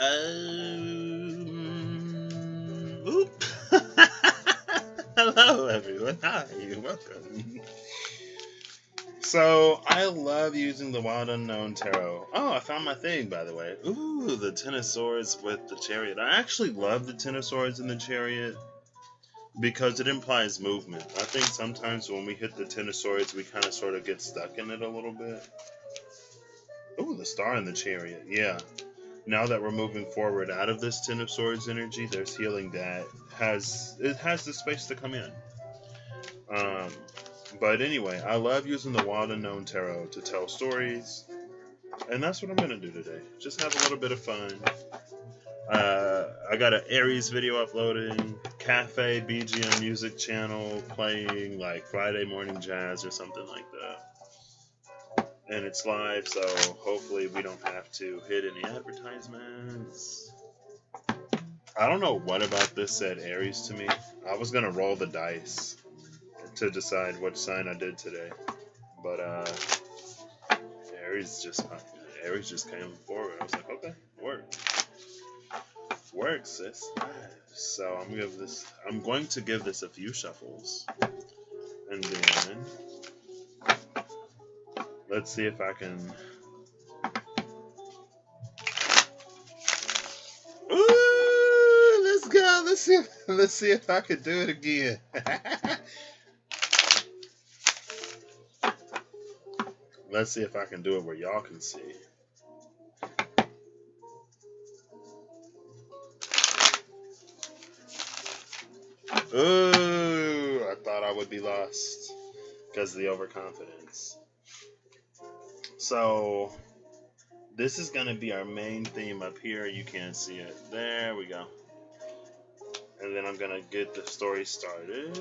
Oop. Hello, everyone. Hi, welcome. So, I love using the Wild Unknown Tarot. Oh, I found my thing, by the way. Ooh, the Ten of Swords with the Chariot. I actually love the Ten of Swords and the Chariot because it implies movement. I think sometimes when we hit the Ten of Swords, we kind of sort of get stuck in it a little bit. Ooh, the Star and the Chariot. Yeah. Now that we're moving forward out of this Ten of Swords energy, there's healing that has the space to come in. But anyway, I love using the Wild Unknown Tarot to tell stories, and that's what I'm gonna do today. Just have a little bit of fun. I got an Aries video uploading, Cafe BGM music channel playing like Friday morning jazz or something like that. And it's live, so hopefully we don't have to hit any advertisements. I don't know what about this said Aries to me. I was gonna roll the dice to decide what sign I did today, but Aries just came forward. I was like, okay, works, sis. So I'm going to give this a few shuffles, and then let's see if I can. Ooh, let's go. Let's see if I can do it again. Let's see if I can do it where y'all can see. Ooh, I thought I would be lost because of the overconfidence. So, this is going to be our main theme up here. You can't see it. There we go. And then I'm going to get the story started.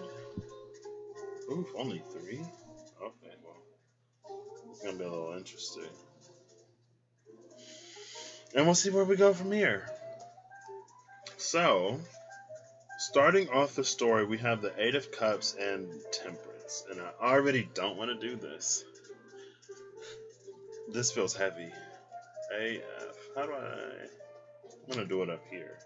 Ooh, only 3? Okay, well, it's going to be a little interesting. And we'll see where we go from here. So, starting off the story, we have the 8 of Cups and Temperance. And I already don't want to do this. This feels heavy. AF. I'm going to do it up here.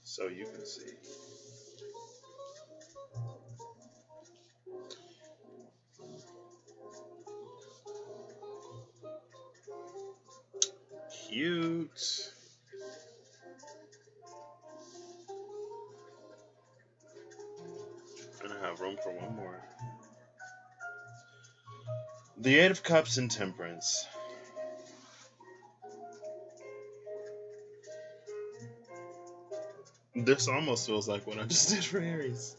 So you can see. Cute. And I have room for one more. The 8 of Cups and Temperance. This almost feels like what I just did for Aries.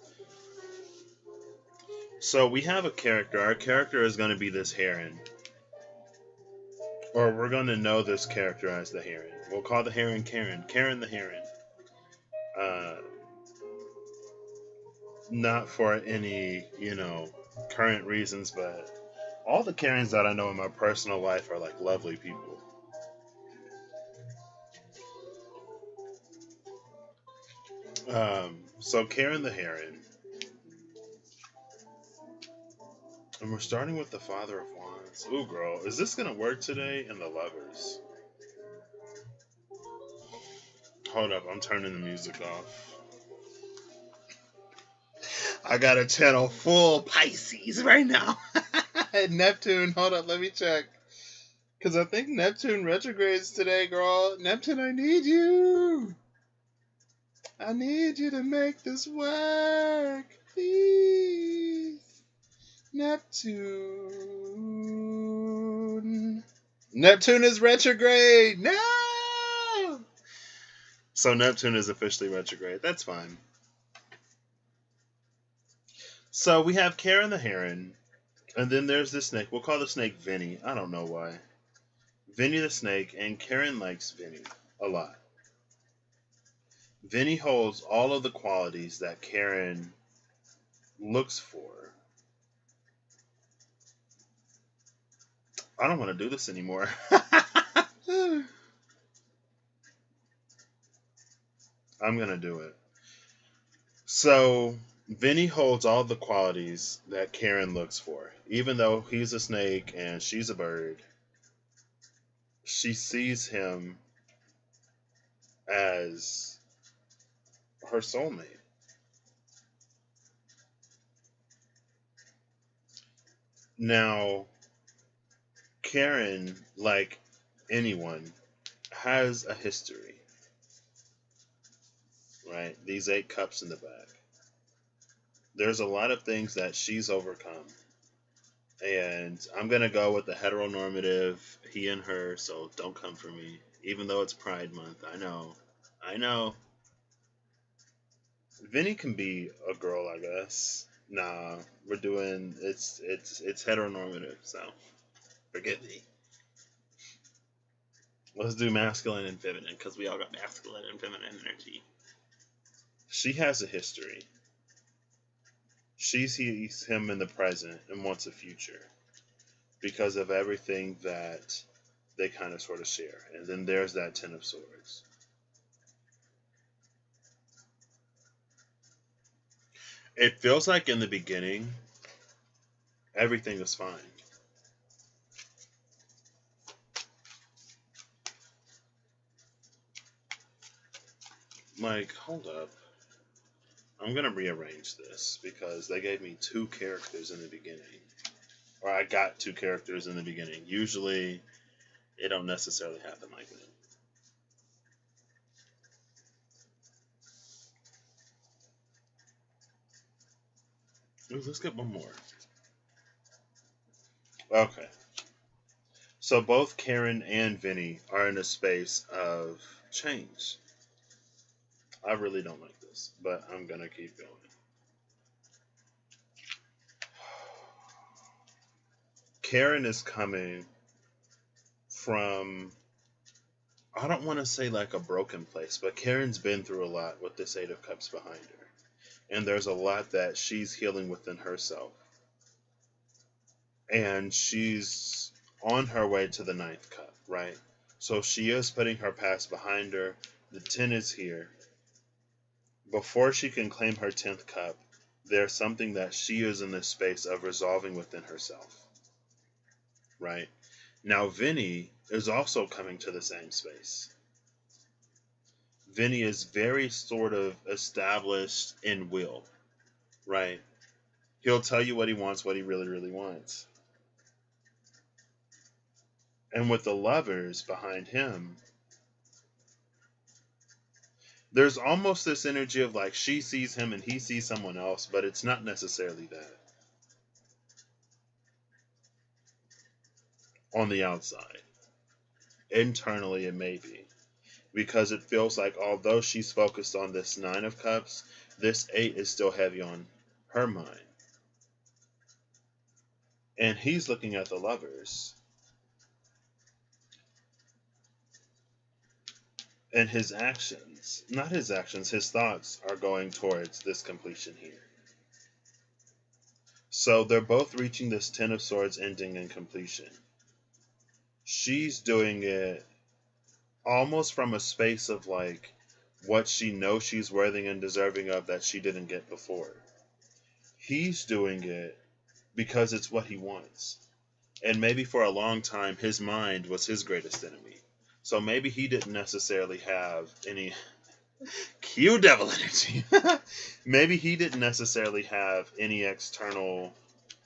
So we have a character. Our character is going to be this Heron. Or we're going to know this character as the Heron. We'll call the Heron Keron. Keron the Heron. Not for any, current reasons, but all the Kerons that I know in my personal life are like lovely people. So Keron the Heron. And we're starting with the Father of Wands. Ooh, girl, is this gonna work today in the Lovers? Hold up, I'm turning the music off. I got a channel full Pisces right now. Neptune, hold up, let me check. Because I think Neptune retrogrades today, girl. Neptune, I need you. I need you to make this work. Please. Neptune. Neptune is retrograde. No! So Neptune is officially retrograde. That's fine. So we have Keron the Heron. And then there's this snake. We'll call the snake Vinny. I don't know why. Vinny the snake. And Keron likes Vinny a lot. Vinny holds all of the qualities that Keron looks for. I don't want to do this anymore. I'm going to do it. So, Vinny holds all the qualities that Keron looks for. Even though he's a snake and she's a bird, she sees him as her soulmate. Now, Keron, like anyone, has a history, right? These 8 cups in the back. There's a lot of things that she's overcome. And I'm going to go with the heteronormative he and her, so don't come for me. Even though it's Pride Month, I know. I know. Vinny can be a girl, I guess. Nah, we're doing it's heteronormative, so forgive me. Let's do masculine and feminine because we all got masculine and feminine energy. She has a history. She sees him in the present and wants a future because of everything that they kind of sort of share. And then there's that 10 of Swords. It feels like in the beginning, everything is fine. Like, hold up. I'm going to rearrange this because they gave me 2 characters in the beginning. Or I got 2 characters in the beginning. Usually, it don't necessarily happen like that. Ooh, let's get one more. Okay. So both Keron and Vinny are in a space of change. I really don't like this, but I'm going to keep going. Keron is coming from, I don't want to say like a broken place, but Keron's been through a lot with this 8 of Cups behind her. And there's a lot that she's healing within herself. And she's on her way to the 9th cup, right? So she is putting her past behind her. The 10 is here. Before she can claim her 10th cup, there's something that she is in this space of resolving within herself. Right? Now, Vinny is also coming to the same space. Vinny is very sort of established in will. Right? He'll tell you what he wants, what he really, really wants. And with the Lovers behind him, there's almost this energy of like she sees him and he sees someone else, but it's not necessarily that. On the outside. Internally, it may be. Because it feels like although she's focused on this 9 of Cups, this 8 is still heavy on her mind. And he's looking at the Lovers. And his actions, not his actions, his thoughts are going towards this completion here. So they're both reaching this 10 of Swords ending and completion. She's doing it almost from a space of like what she knows she's worthy and deserving of that she didn't get before. He's doing it because it's what he wants. And maybe for a long time, his mind was his greatest enemy. So maybe he didn't necessarily have any cue devil energy. Maybe he didn't necessarily have any external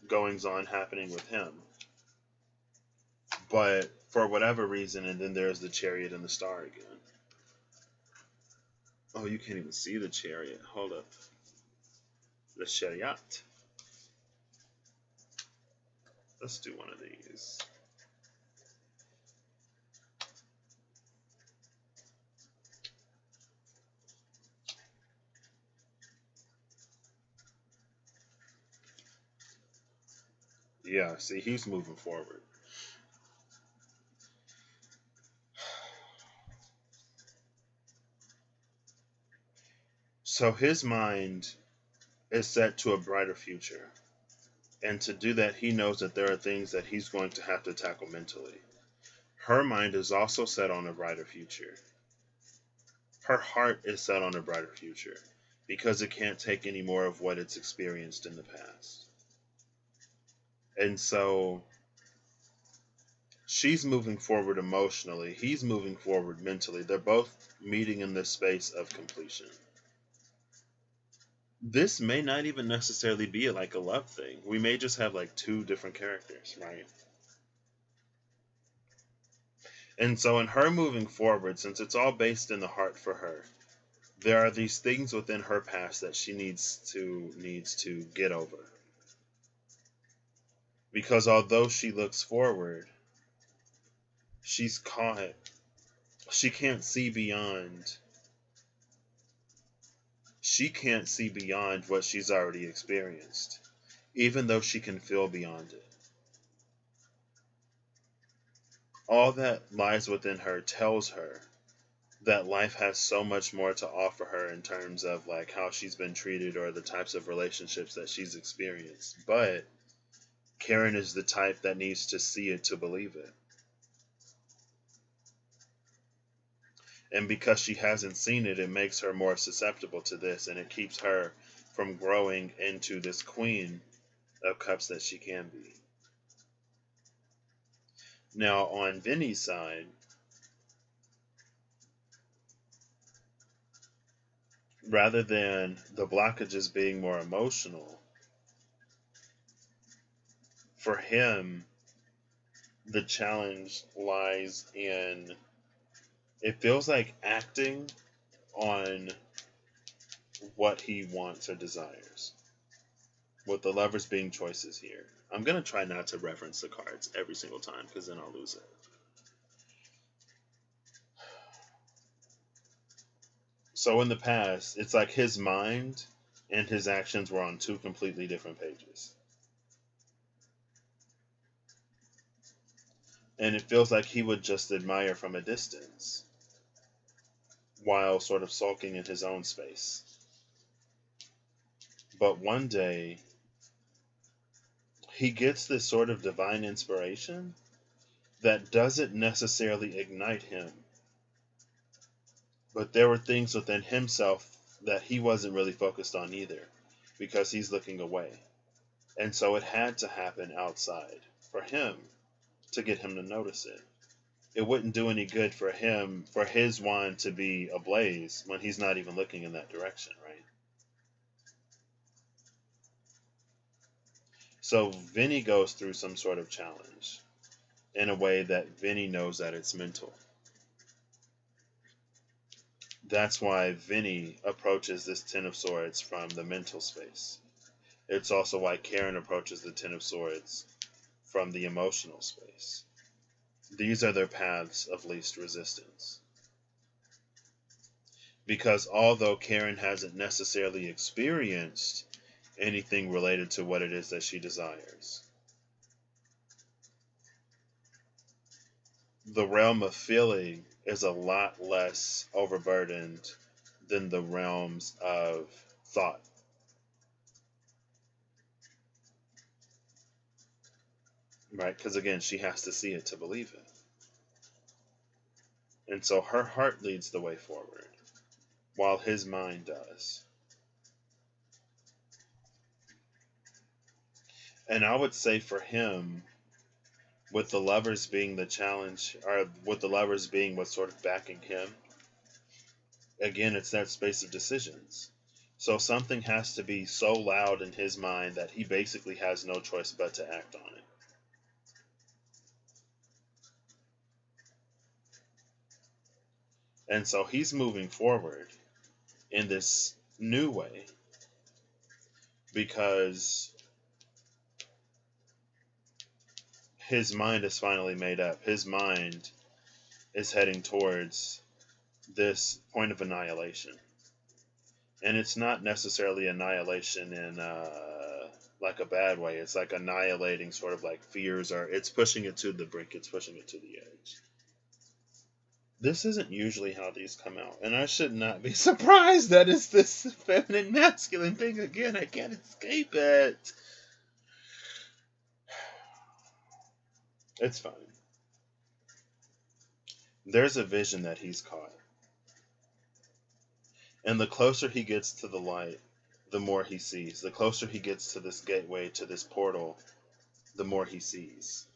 goings on happening with him. But for whatever reason, and then there's the Chariot and the Star again. Oh, you can't even see the Chariot. Hold up. The Chariot. Let's do one of these. Yeah, see, he's moving forward. So his mind is set to a brighter future. And to do that, he knows that there are things that he's going to have to tackle mentally. Her mind is also set on a brighter future. Her heart is set on a brighter future because it can't take any more of what it's experienced in the past. And so She's moving forward emotionally. He's moving forward mentally. They're both meeting in this space of completion. This may not even necessarily be like a love thing. We may just have like two different characters, right? And so in her moving forward, since it's all based in the heart for her, there are these things within her past that she needs to get over. Because although she looks forward, she's caught. She can't see beyond. She can't see beyond what she's already experienced, even though she can feel beyond it. All that lies within her tells her that life has so much more to offer her in terms of like how she's been treated or the types of relationships that she's experienced. But Keron is the type that needs to see it to believe it. And because she hasn't seen it, it makes her more susceptible to this, and it keeps her from growing into this queen of cups that she can be. Now, on Vinny's side, rather than the blockages being more emotional, for him, the challenge lies in, it feels like acting on what he wants or desires, with the lovers being choices here. I'm going to try not to reference the cards every single time because then I'll lose it. So in the past, it's like his mind and his actions were on two completely different pages. And it feels like he would just admire from a distance while sort of sulking in his own space. But one day, he gets this sort of divine inspiration that doesn't necessarily ignite him. But there were things within himself that he wasn't really focused on either, because he's looking away. And so it had to happen outside for him to get him to notice it. It wouldn't do any good for him, for his wand to be ablaze when he's not even looking in that direction, right? So Vinny goes through some sort of challenge in a way that Vinny knows that it's mental. That's why Vinny approaches this Ten of Swords from the mental space. It's also why Keron approaches the Ten of Swords from the emotional space. These are their paths of least resistance. Because although Keron hasn't necessarily experienced anything related to what it is that she desires, the realm of feeling is a lot less overburdened than the realms of thought. Right? Because again, she has to see it to believe it. And so her heart leads the way forward, while his mind does. And I would say for him, with the lovers being the challenge, or with the lovers being what's sort of backing him, again, it's that space of decisions. So something has to be so loud in his mind that he basically has no choice but to act on it. And so he's moving forward in this new way because his mind is finally made up. His mind is heading towards this point of annihilation. And it's not necessarily annihilation in like a bad way. It's like annihilating sort of like fears, or it's pushing it to the brink. It's pushing it to the edge. This isn't usually how these come out. And I should not be surprised that it's this feminine masculine thing again. I can't escape it. It's fine. There's a vision that he's caught. And the closer he gets to the light, the more he sees. The closer he gets to this gateway, to this portal, the more he sees.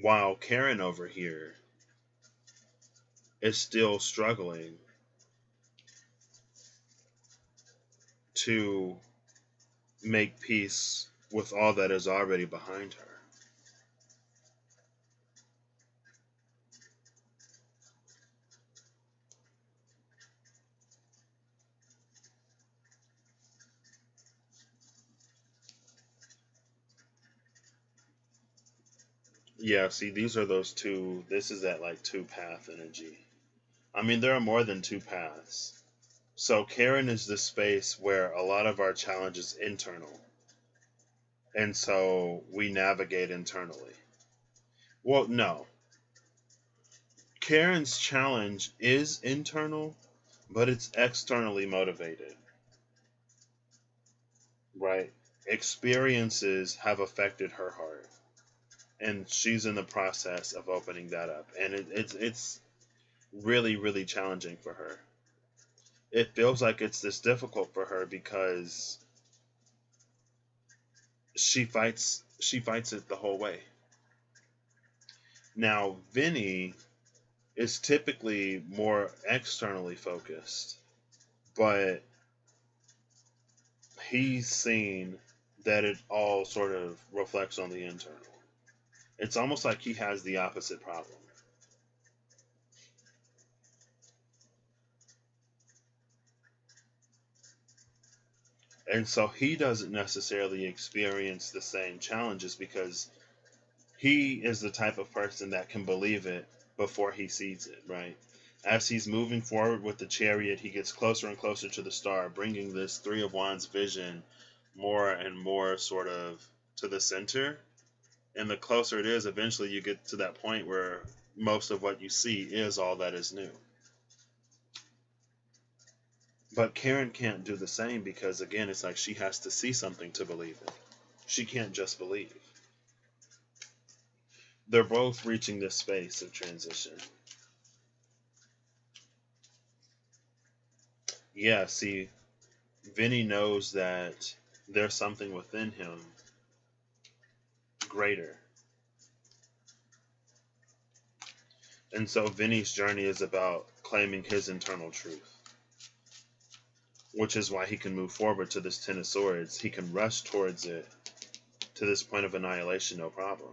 While Keron over here is still struggling to make peace with all that is already behind her. Yeah, see, these are those two. This is that like two path energy. I mean, there are more than two paths. So Keron is the space where a lot of our challenge is internal. And so we navigate internally. Well, no. Keron's challenge is internal, but it's externally motivated. Right? Experiences have affected her heart. And she's in the process of opening that up. And it's really, really challenging for her. It feels like it's this difficult for her because she fights it the whole way. Now, Vinny is typically more externally focused, but he's seen that it all sort of reflects on the internal. It's almost like he has the opposite problem. And so he doesn't necessarily experience the same challenges because he is the type of person that can believe it before he sees it, right? As he's moving forward with the chariot, he gets closer and closer to the star, bringing this Three of Wands vision more and more sort of to the center. And the closer it is, eventually you get to that point where most of what you see is all that is new. But Keron can't do the same because, again, it's like she has to see something to believe it. She can't just believe. They're both reaching this space of transition. Yeah, see, Vinny knows that there's something within him greater. And so Vinny's journey is about claiming his internal truth, which is why he can move forward to this Ten of Swords. He can rush towards it to this point of annihilation, no problem.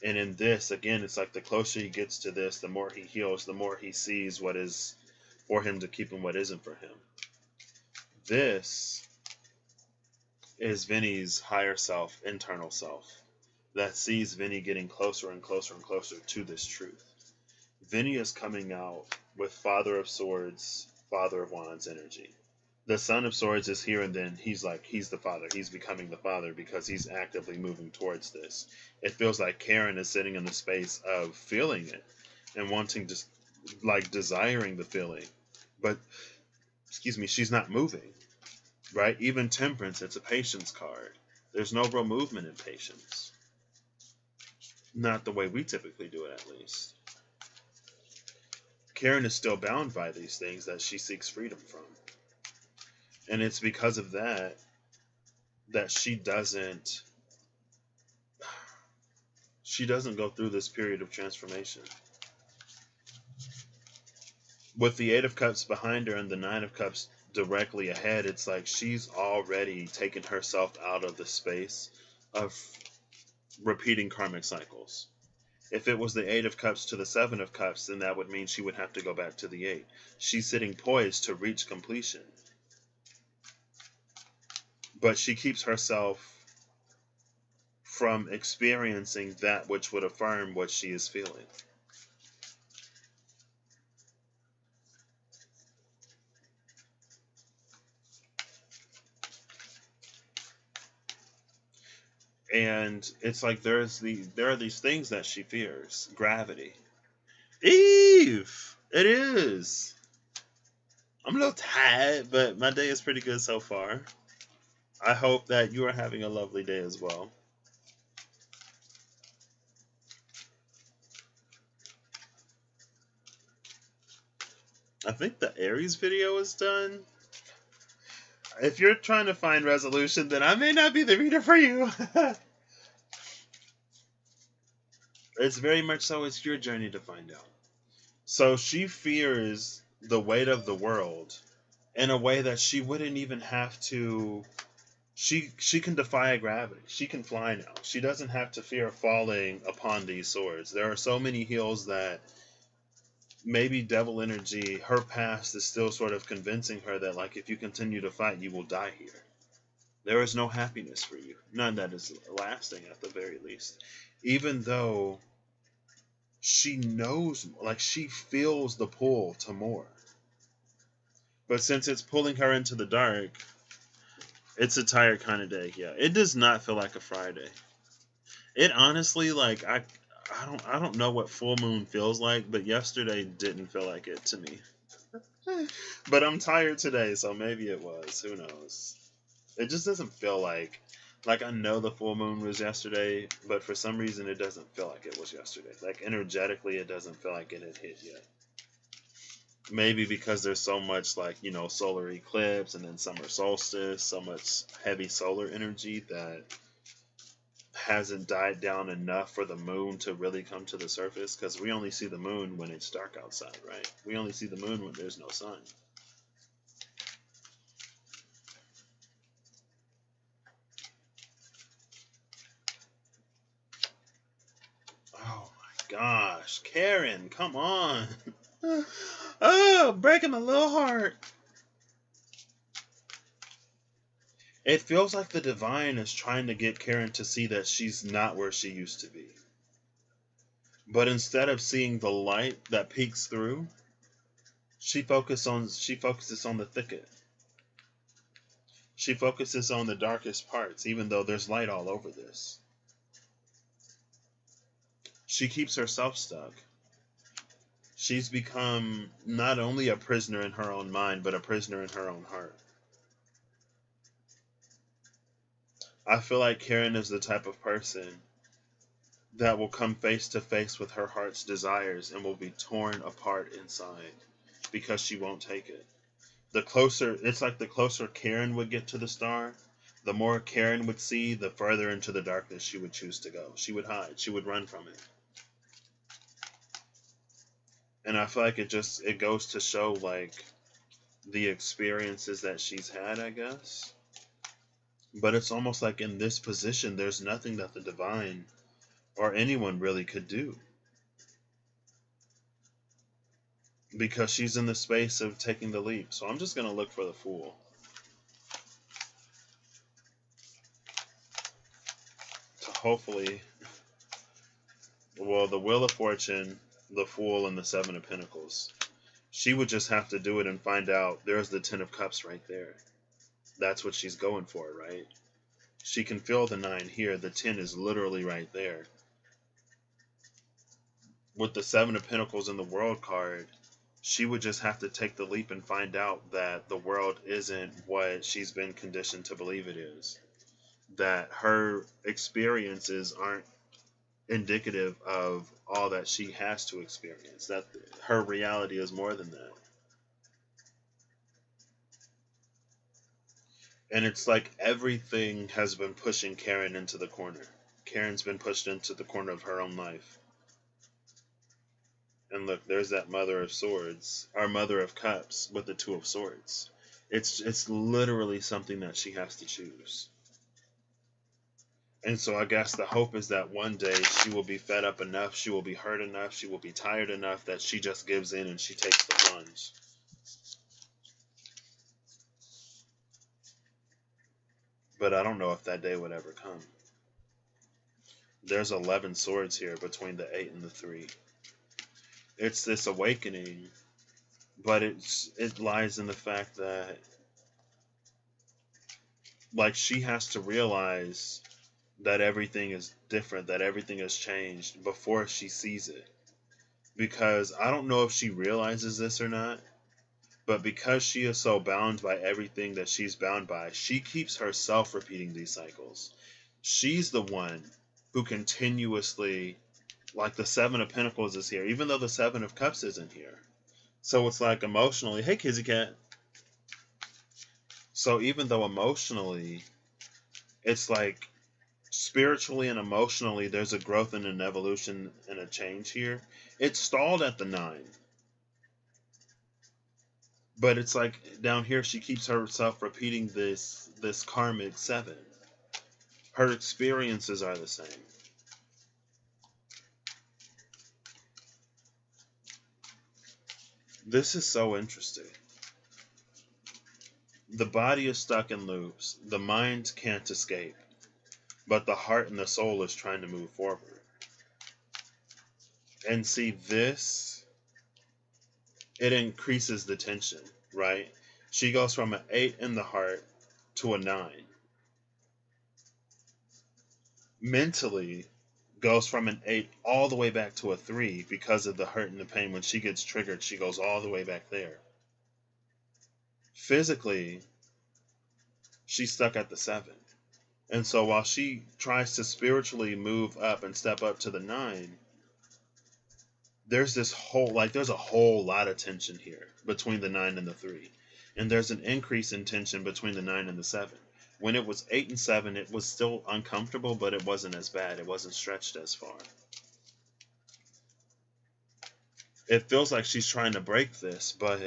And in this, again, it's like the closer he gets to this, the more he heals, the more he sees what is for him to keep and what isn't for him. This is Vinny's higher self, internal self, that sees Vinny getting closer and closer and closer to this truth. Vinny is coming out with Father of Swords, Father of Wands energy. The Son of Swords is here, and then he's the father. He's becoming the father because he's actively moving towards this. It feels like Keron is sitting in the space of feeling it and wanting to, like, desiring the feeling. But, she's not moving, right? Even Temperance, it's a patience card. There's no real movement in patience. Not the way we typically do it, at least. Keron is still bound by these things that she seeks freedom from. And it's because of that she doesn't go through this period of transformation. With the Eight of Cups behind her and the Nine of Cups directly ahead, it's like she's already taken herself out of the space of repeating karmic cycles. If it was the Eight of Cups to the Seven of Cups, then that would mean she would have to go back to the Eight. She's sitting poised to reach completion. But she keeps herself from experiencing that which would affirm what she is feeling. And it's like there are these things that she fears. Gravity. Eve! It is! I'm a little tired, but my day is pretty good so far. I hope that you are having a lovely day as well. I think the Aries video is done. If you're trying to find resolution, then I may not be the reader for you. It's very much so. It's your journey to find out. So she fears the weight of the world in a way that she wouldn't even have to. She can defy gravity. She can fly now. She doesn't have to fear falling upon these swords. There are so many hills that maybe devil energy, her past is still sort of convincing her that, like, if you continue to fight, you will die here. There is no happiness for you. None that is lasting at the very least. Even though she knows, like, she feels the pull to more. But since it's pulling her into the dark, it's a tired kind of day. Yeah, it does not feel like a Friday. It honestly, like, I don't know what full moon feels like, but yesterday didn't feel like it to me. But I'm tired today, so maybe it was. Who knows? It just doesn't feel like I know the full moon was yesterday, but for some reason it doesn't feel like it was yesterday. Like, energetically, it doesn't feel like it had hit yet. Maybe because there's so much, like, you know, solar eclipse and then summer solstice, so much heavy solar energy that hasn't died down enough for the moon to really come to the surface, because we only see the moon when it's dark outside, right? We only see the moon when there's no sun. Oh my gosh, Karen, come on. Oh, breaking my little heart. It feels like the divine is trying to get Karen to see that she's not where she used to be. But instead of seeing the light that peeks through, she focuses on the thicket. She focuses on the darkest parts, even though there's light all over this. She keeps herself stuck. She's become not only a prisoner in her own mind, but a prisoner in her own heart. I feel like Karen is the type of person that will come face to face with her heart's desires and will be torn apart inside because she won't take it. It's like the closer Karen would get to the star, the more Karen would see, the further into the darkness she would choose to go. She would hide. She would run from it. And I feel like it goes to show, like, the experiences that she's had, I guess. But it's almost like in this position, there's nothing that the divine or anyone really could do. Because she's in the space of taking the leap. So I'm just going to look for the Fool. To hopefully, well, the Wheel of Fortune, the Fool, and the Seven of Pentacles. She would just have to do it and find out there's the Ten of Cups right there. That's what she's going for, right? She can feel the 9 here. The 10 is literally right there. With the Seven of Pentacles and the World card, she would just have to take the leap and find out that the world isn't what she's been conditioned to believe it is. That her experiences aren't indicative of all that she has to experience. That her reality is more than that. And it's like everything has been pushing Karen into the corner. Karen's been pushed into the corner of her own life. And look, there's that Mother of Swords, our Mother of Cups with the Two of Swords. It's literally something that she has to choose. And so I guess the hope is that one day she will be fed up enough, she will be hurt enough, she will be tired enough that she just gives in and she takes the plunge. But I don't know if that day would ever come. There's 11 swords here between the 8 and the 3. It's this awakening, but it lies in the fact that, like, she has to realize that everything is different, that everything has changed before she sees it. Because I don't know if she realizes this or not, but because she is so bound by everything that she's bound by, she keeps herself repeating these cycles. She's the one who continuously, like, the Seven of Pentacles is here, even though the Seven of Cups isn't here. So it's like emotionally, hey, Kizzy Cat. So even though emotionally, it's like spiritually and emotionally, there's a growth and an evolution and a change here. It stalled at the 9. But it's like down here she keeps herself repeating this karmic 7. Her experiences are the same. This is so interesting. The body is stuck in loops. The mind can't escape. But the heart and the soul is trying to move forward. And see, this, it increases the tension, right? She goes from an 8 in the heart to a 9. Mentally, goes from an 8 all the way back to a 3 because of the hurt and the pain. When she gets triggered, she goes all the way back there. Physically, she's stuck at the 7. And so while she tries to spiritually move up and step up to the 9, there's a whole lot of tension here between the 9 and the 3. And there's an increase in tension between the 9 and the 7. When it was 8 and 7, it was still uncomfortable, but it wasn't as bad. It wasn't stretched as far. It feels like she's trying to break this, but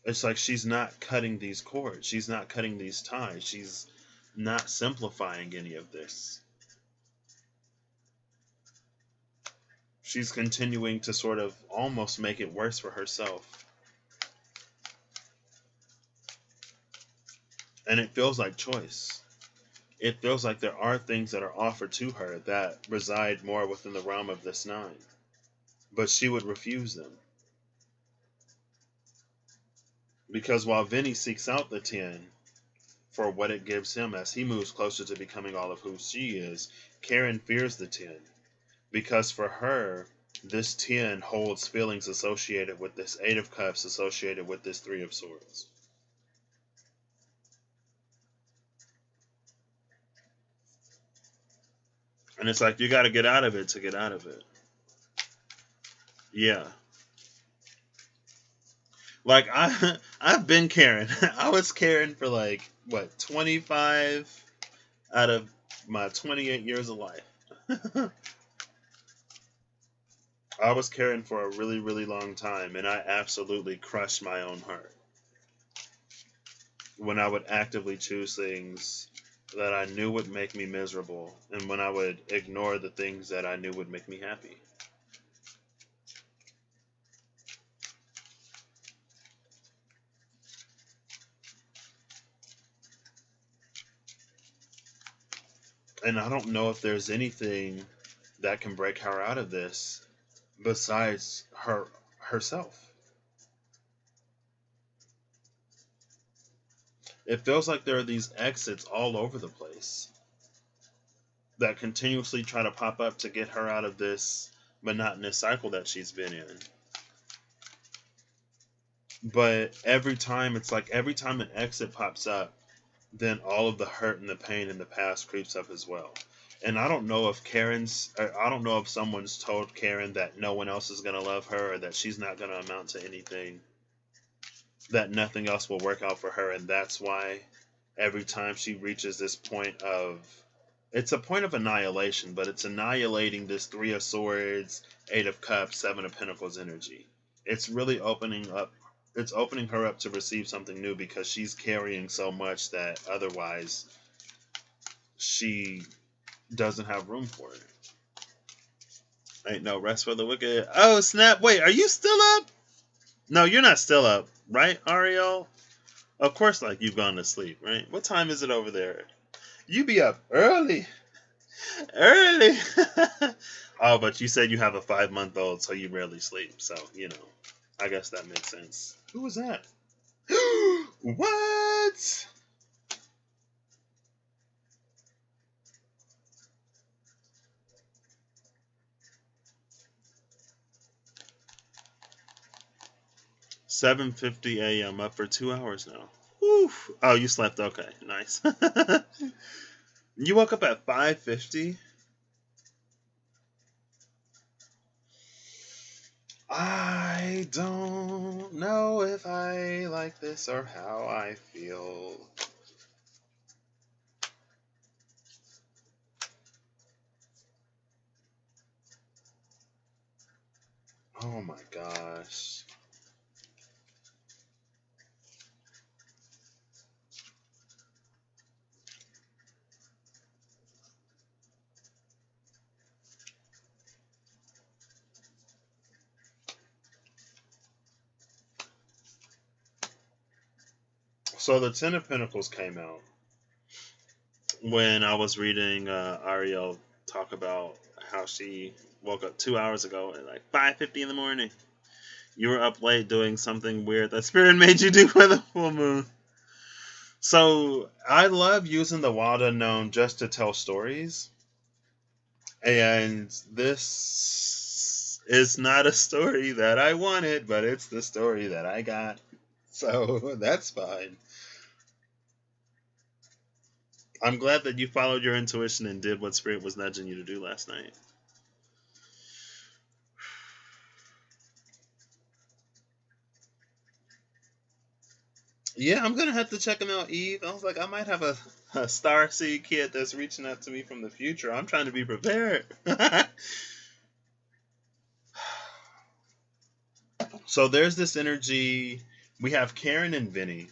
it's like she's not cutting these cords. She's not cutting these ties. She's not simplifying any of this. She's continuing to sort of almost make it worse for herself. And it feels like choice. It feels like there are things that are offered to her that reside more within the realm of this 9. But she would refuse them. Because while Vinny seeks out the 10 for what it gives him as he moves closer to becoming all of who she is, Keron fears the 10. Because for her, this 10 holds feelings associated with this 8 of Cups, associated with this 3 of Swords. And it's like, you got to get out of it to get out of it. Yeah. Like, I've been Keron. I was Keron for 25 out of my 28 years of life. I was Keron for a really, really long time, and I absolutely crushed my own heart. When I would actively choose things that I knew would make me miserable, and when I would ignore the things that I knew would make me happy. And I don't know if there's anything that can break her out of this besides herself. It feels like there are these exits all over the place that continuously try to pop up to get her out of this monotonous cycle that she's been in. But every time an exit pops up, then all of the hurt and the pain in the past creeps up as well. And I don't know if someone's told Keron that no one else is going to love her, or that she's not going to amount to anything, that nothing else will work out for her, and that's why every time she reaches this point it's a point of annihilation, but it's annihilating this 3 of Swords, 8 of Cups, 7 of Pentacles energy. It's really opening her up to receive something new, because she's carrying so much that otherwise she doesn't have room for it. Ain't no rest for the wicked. Oh, snap. Wait, are you still up? No, you're not still up, right, Ariel? Of course, you've gone to sleep, right? What time is it over there? You be up early. Early. Oh, but you said you have a 5-month-old, so you rarely sleep. So, I guess that makes sense. Who was that? What? $7:50 a.m. Up for 2 hours now. Whew. Oh, you slept. Okay, nice. You woke up at 5:50? I don't know if I like this or how I feel. Oh my gosh. So the Ten of Pentacles came out when I was reading Ariel talk about how she woke up 2 hours ago at like 5:50 in the morning. You were up late doing something weird that Spirit made you do for the full moon. So I love using the wild unknown just to tell stories. And this is not a story that I wanted, but it's the story that I got. So that's fine. I'm glad that you followed your intuition and did what Spirit was nudging you to do last night. Yeah, I'm gonna have to check him out, Eve. I was like, I might have a starseed kid that's reaching out to me from the future. I'm trying to be prepared. So there's this energy. We have Keron and Vinny.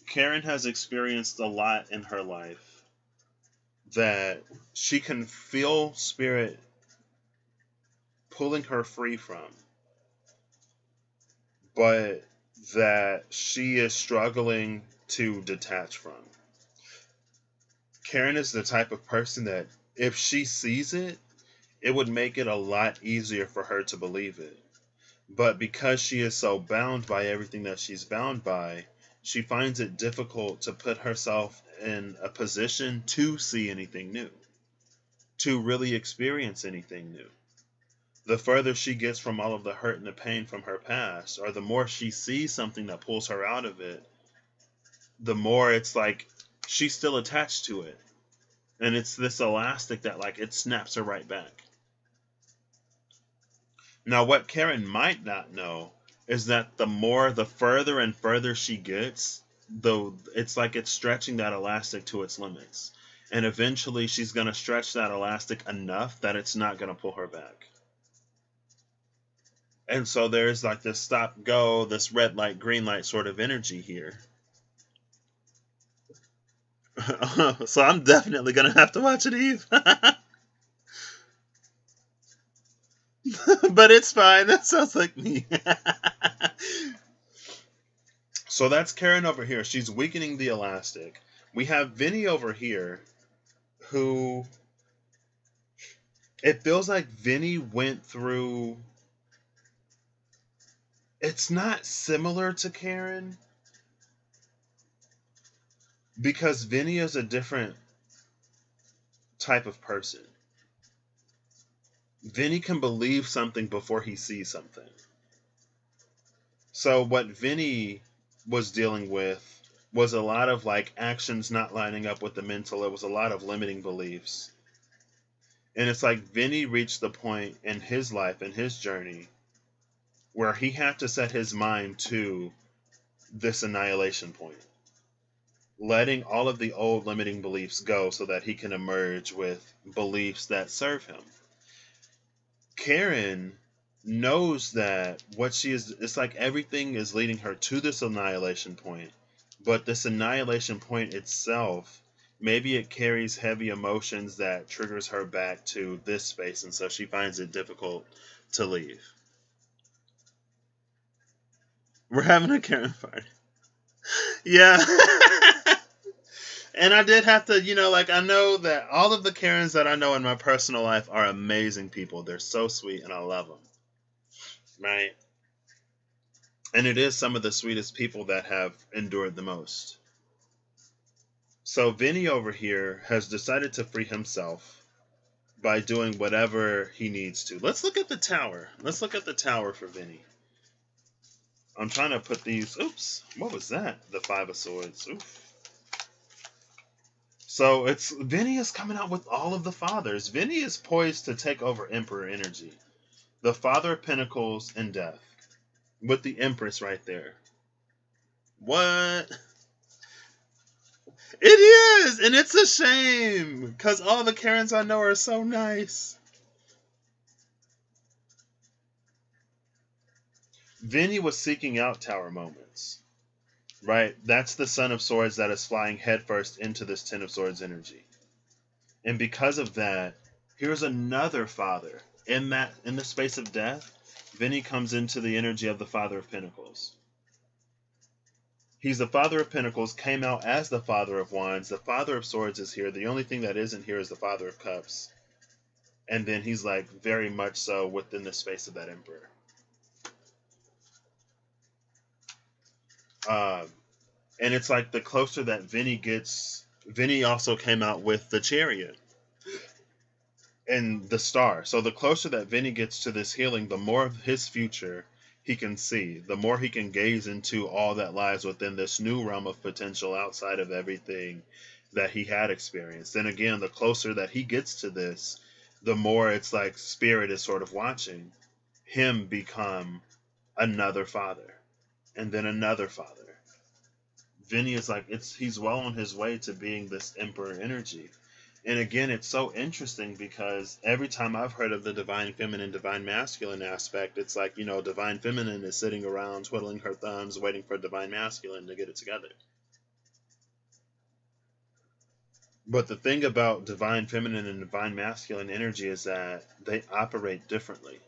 Keron has experienced a lot in her life that she can feel Spirit pulling her free from, but that she is struggling to detach from. Keron is the type of person that if she sees it, it would make it a lot easier for her to believe it. But because she is so bound by everything that she's bound by, she finds it difficult to put herself in a position to see anything new, to really experience anything new. The further she gets from all of the hurt and the pain from her past, or the more she sees something that pulls her out of it, the more it's like she's still attached to it. And it's this elastic that like it snaps her right back. Now what Keron might not know is that the further and further she gets, though it's like it's stretching that elastic to its limits. And eventually she's going to stretch that elastic enough that it's not going to pull her back. And so there's like this stop go, this red light, green light sort of energy here. So I'm definitely going to have to watch it, Eve. But it's fine. That sounds like me. So that's Keron over here. She's weakening the elastic. We have Vinny over here who... It feels like Vinny went through... It's not similar to Keron, because Vinny is a different type of person. Vinny can believe something before he sees something. So what Vinny was dealing with was a lot of like actions not lining up with the mental. It was a lot of limiting beliefs. And it's like Vinny reached the point in his life, in his journey, where he had to set his mind to this annihilation point, letting all of the old limiting beliefs go so that he can emerge with beliefs that serve him. Keron knows that what she is, it's like everything is leading her to this annihilation point, but this annihilation point itself, maybe it carries heavy emotions that triggers her back to this space, and so she finds it difficult to leave. We're having a Keron party. Yeah. And I did have to, like, I know that all of the Kerons that I know in my personal life are amazing people. They're so sweet and I love them. Right? And it is some of the sweetest people that have endured the most. So Vinny over here has decided to free himself by doing whatever he needs to. Let's look at the tower. Let's look at the tower for Vinny. I'm trying to put these... Oops. What was that? The Five of Swords. Oof. So it's Vinny is coming out with all of the fathers. Vinny is poised to take over Emperor energy. The Father of Pentacles and Death. With the Empress right there. What? It is! And it's a shame. Because all the Kerons I know are so nice. Vinny was seeking out tower moments, right? That's the Son of Swords that is flying headfirst into this Ten of Swords energy. And because of that, here's another father. In the space of death, Vinny comes into the energy of the Father of Pentacles. He's the Father of Pentacles, came out as the Father of Wands. The Father of Swords is here. The only thing that isn't here is the Father of Cups. And then he's like very much so within the space of that Emperor. And it's like the closer that Vinny gets, Vinny also came out with the Chariot and the Star. So the closer that Vinny gets to this healing, the more of his future he can see, the more he can gaze into all that lies within this new realm of potential outside of everything that he had experienced. And again, the closer that he gets to this, the more it's like Spirit is sort of watching him become another father and then another father. Vinny is like, he's well on his way to being this Emperor energy. And again, it's so interesting because every time I've heard of the Divine Feminine, Divine Masculine aspect, it's like, Divine Feminine is sitting around twiddling her thumbs, waiting for Divine Masculine to get it together. But the thing about Divine Feminine and Divine Masculine energy is that they operate differently.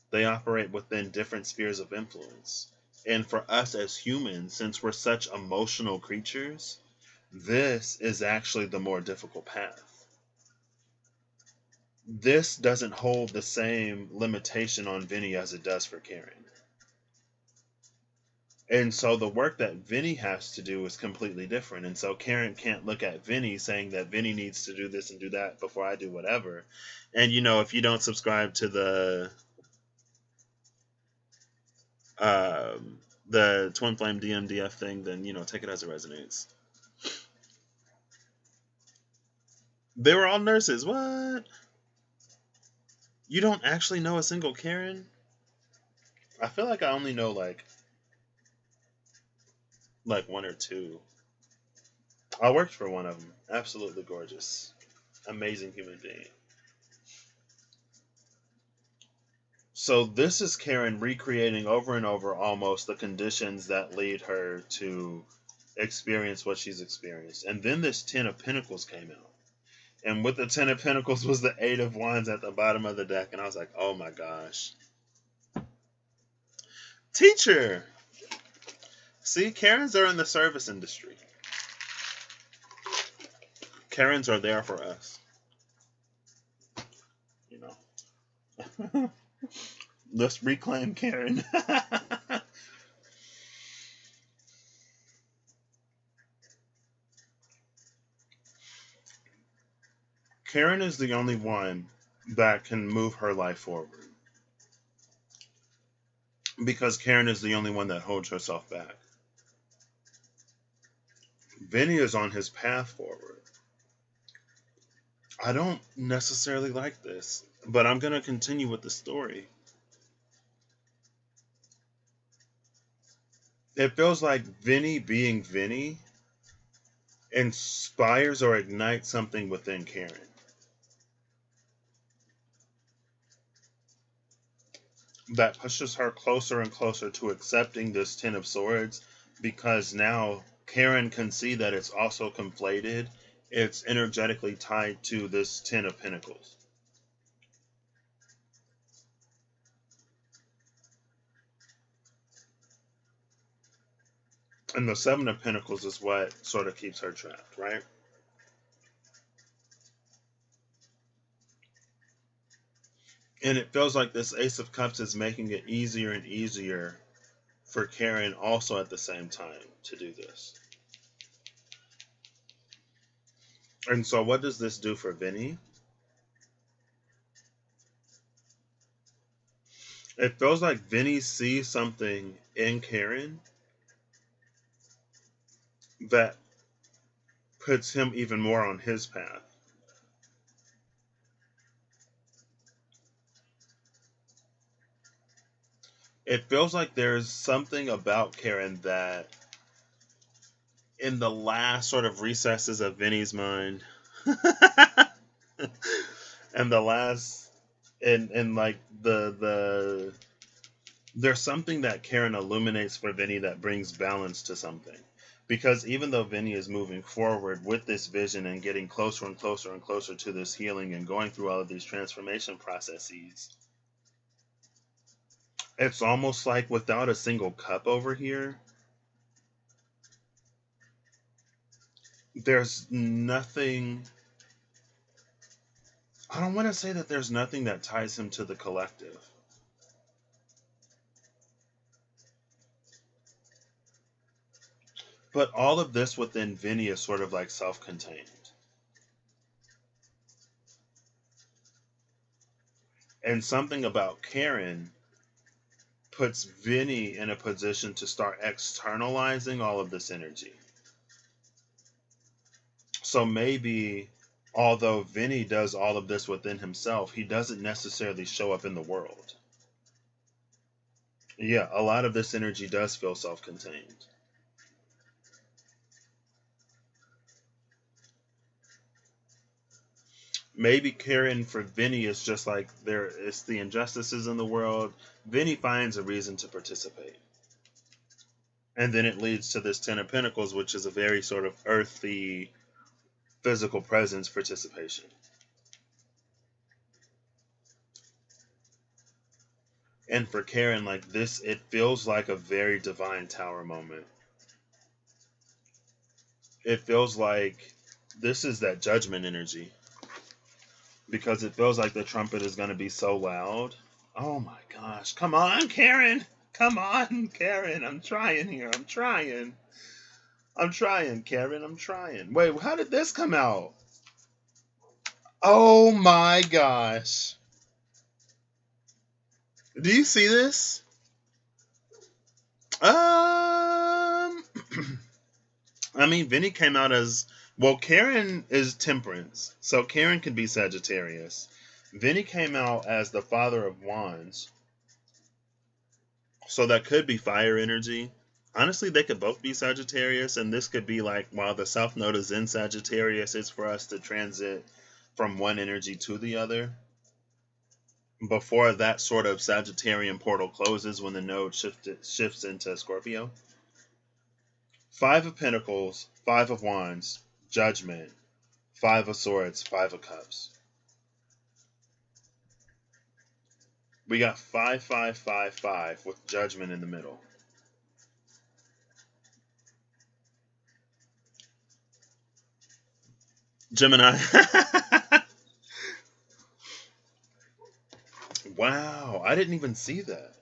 They operate within different spheres of influence. And for us as humans, since we're such emotional creatures, this is actually the more difficult path. This doesn't hold the same limitation on Vinny as it does for Keron. And so the work that Vinny has to do is completely different. And so Keron can't look at Vinny saying that Vinny needs to do this and do that before I do whatever. And if you don't subscribe to the Twin Flame DMDF thing, then take it as it resonates. They were all nurses. What? You don't actually know a single Keron? I feel like I only know like one or two. I worked for one of them. Absolutely gorgeous. Amazing human being. So this is Keron recreating over and over almost the conditions that lead her to experience what she's experienced. And then this Ten of Pentacles came out. And with the Ten of Pentacles was the Eight of Wands at the bottom of the deck. And I was like, oh my gosh. Teacher! See, Kerons are in the service industry. Kerons are there for us. Let's reclaim Keron. Keron is the only one that can move her life forward. Because Keron is the only one that holds herself back. Vinny is on his path forward. I don't necessarily like this, but I'm going to continue with the story. It feels like Vinny being Vinny inspires or ignites something within Keron. That pushes her closer and closer to accepting this Ten of Swords, because now Keron can see that it's also conflated. It's energetically tied to this Ten of Pentacles. And the Seven of Pentacles is what sort of keeps her trapped, right? And it feels like this Ace of Cups is making it easier and easier for Keron also at the same time to do this. And so what does this do for Vinny? It feels like Vinny sees something in Keron that puts him even more on his path. It feels like there's something about Keron that in the last sort of recesses of Vinny's mind and the last in like the there's something that Keron illuminates for Vinny that brings balance to something. Because even though Vinny is moving forward with this vision and getting closer and closer and closer to this healing and going through all of these transformation processes, it's almost like without a single cup over here, there's nothing. I don't want to say that there's nothing that ties him to the collective. But all of this within Vinny is sort of like self-contained. And something about Keron puts Vinny in a position to start externalizing all of this energy. So maybe, although Vinny does all of this within himself, he doesn't necessarily show up in the world. Yeah, a lot of this energy does feel self-contained. Maybe Keron for Vinny is just like it's the injustices in the world. Vinny finds a reason to participate. And then it leads to this Ten of Pentacles, which is a very sort of earthy, physical presence participation. And for Keron, like this, it feels like a very divine tower moment. It feels like this is that judgment energy. Because it feels like the trumpet is going to be so loud. Oh my gosh. Come on, Keron. Come on, Keron. I'm trying here. I'm trying, Keron. I'm trying. Wait, how did this come out? Oh my gosh. Do you see this? I mean, Vinny came out as... Well, Keron is Temperance, so Keron could be Sagittarius. Vinny came out as the Father of Wands, so that could be fire energy. Honestly, they could both be Sagittarius, and this could be like, while the South Node is in Sagittarius, it's for us to transit from one energy to the other. Before that sort of Sagittarian portal closes when the node shifts into Scorpio. Five of Pentacles, Five of Wands, Judgment, Five of Swords, Five of Cups. We got 5, 5, 5, 5 with Judgment in the middle. Gemini. Wow, I didn't even see that.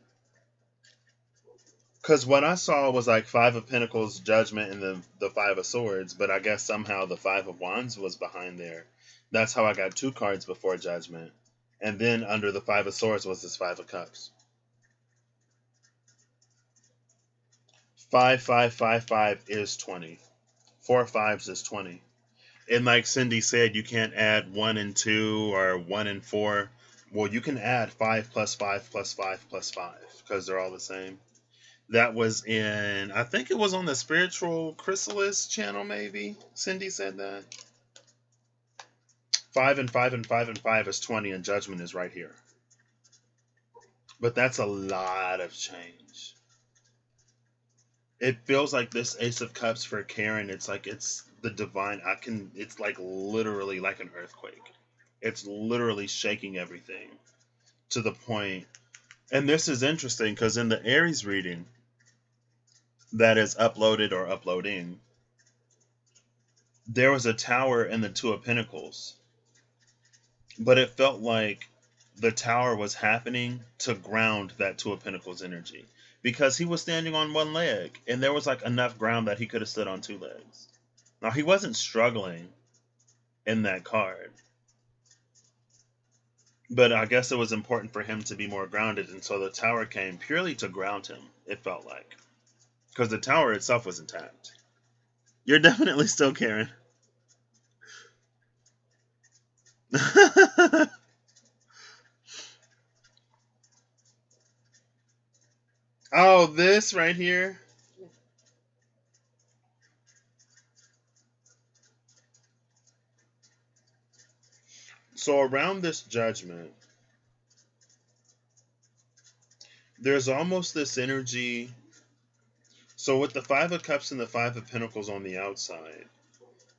Because what I saw was like Five of Pentacles, Judgment, and the Five of Swords, but I guess somehow the Five of Wands was behind there. That's how I got two cards before Judgment. And then under the Five of Swords was this Five of Cups. 5, 5, 5, 5 is 20. 4 fives is 20. And like Cindy said, you can't add 1 and 2 or 1 and 4. Well, you can add 5 plus 5 plus 5 plus 5 because they're all the same. That was in, I think it was on the Spiritual Chrysalis channel, maybe. Cindy said that. 5 and 5 and 5 and 5 is 20, and Judgment is right here. But that's a lot of change. It feels like this Ace of Cups for Keron, it's like it's the divine. It's like literally like an earthquake. It's literally shaking everything to the point. And this is interesting because in the Aries reading that is uploaded or uploading, there was a tower and the Two of Pentacles. But it felt like the tower was happening to ground that Two of Pentacles energy. Because he was standing on one leg, and there was like enough ground that he could have stood on two legs. Now, he wasn't struggling in that card. But I guess it was important for him to be more grounded, and so the tower came purely to ground him, it felt like. Because the tower itself was intact. You're definitely still Keron. Oh, this right here? So around this Judgment, there's almost this energy. So with the Five of Cups and the Five of Pentacles on the outside,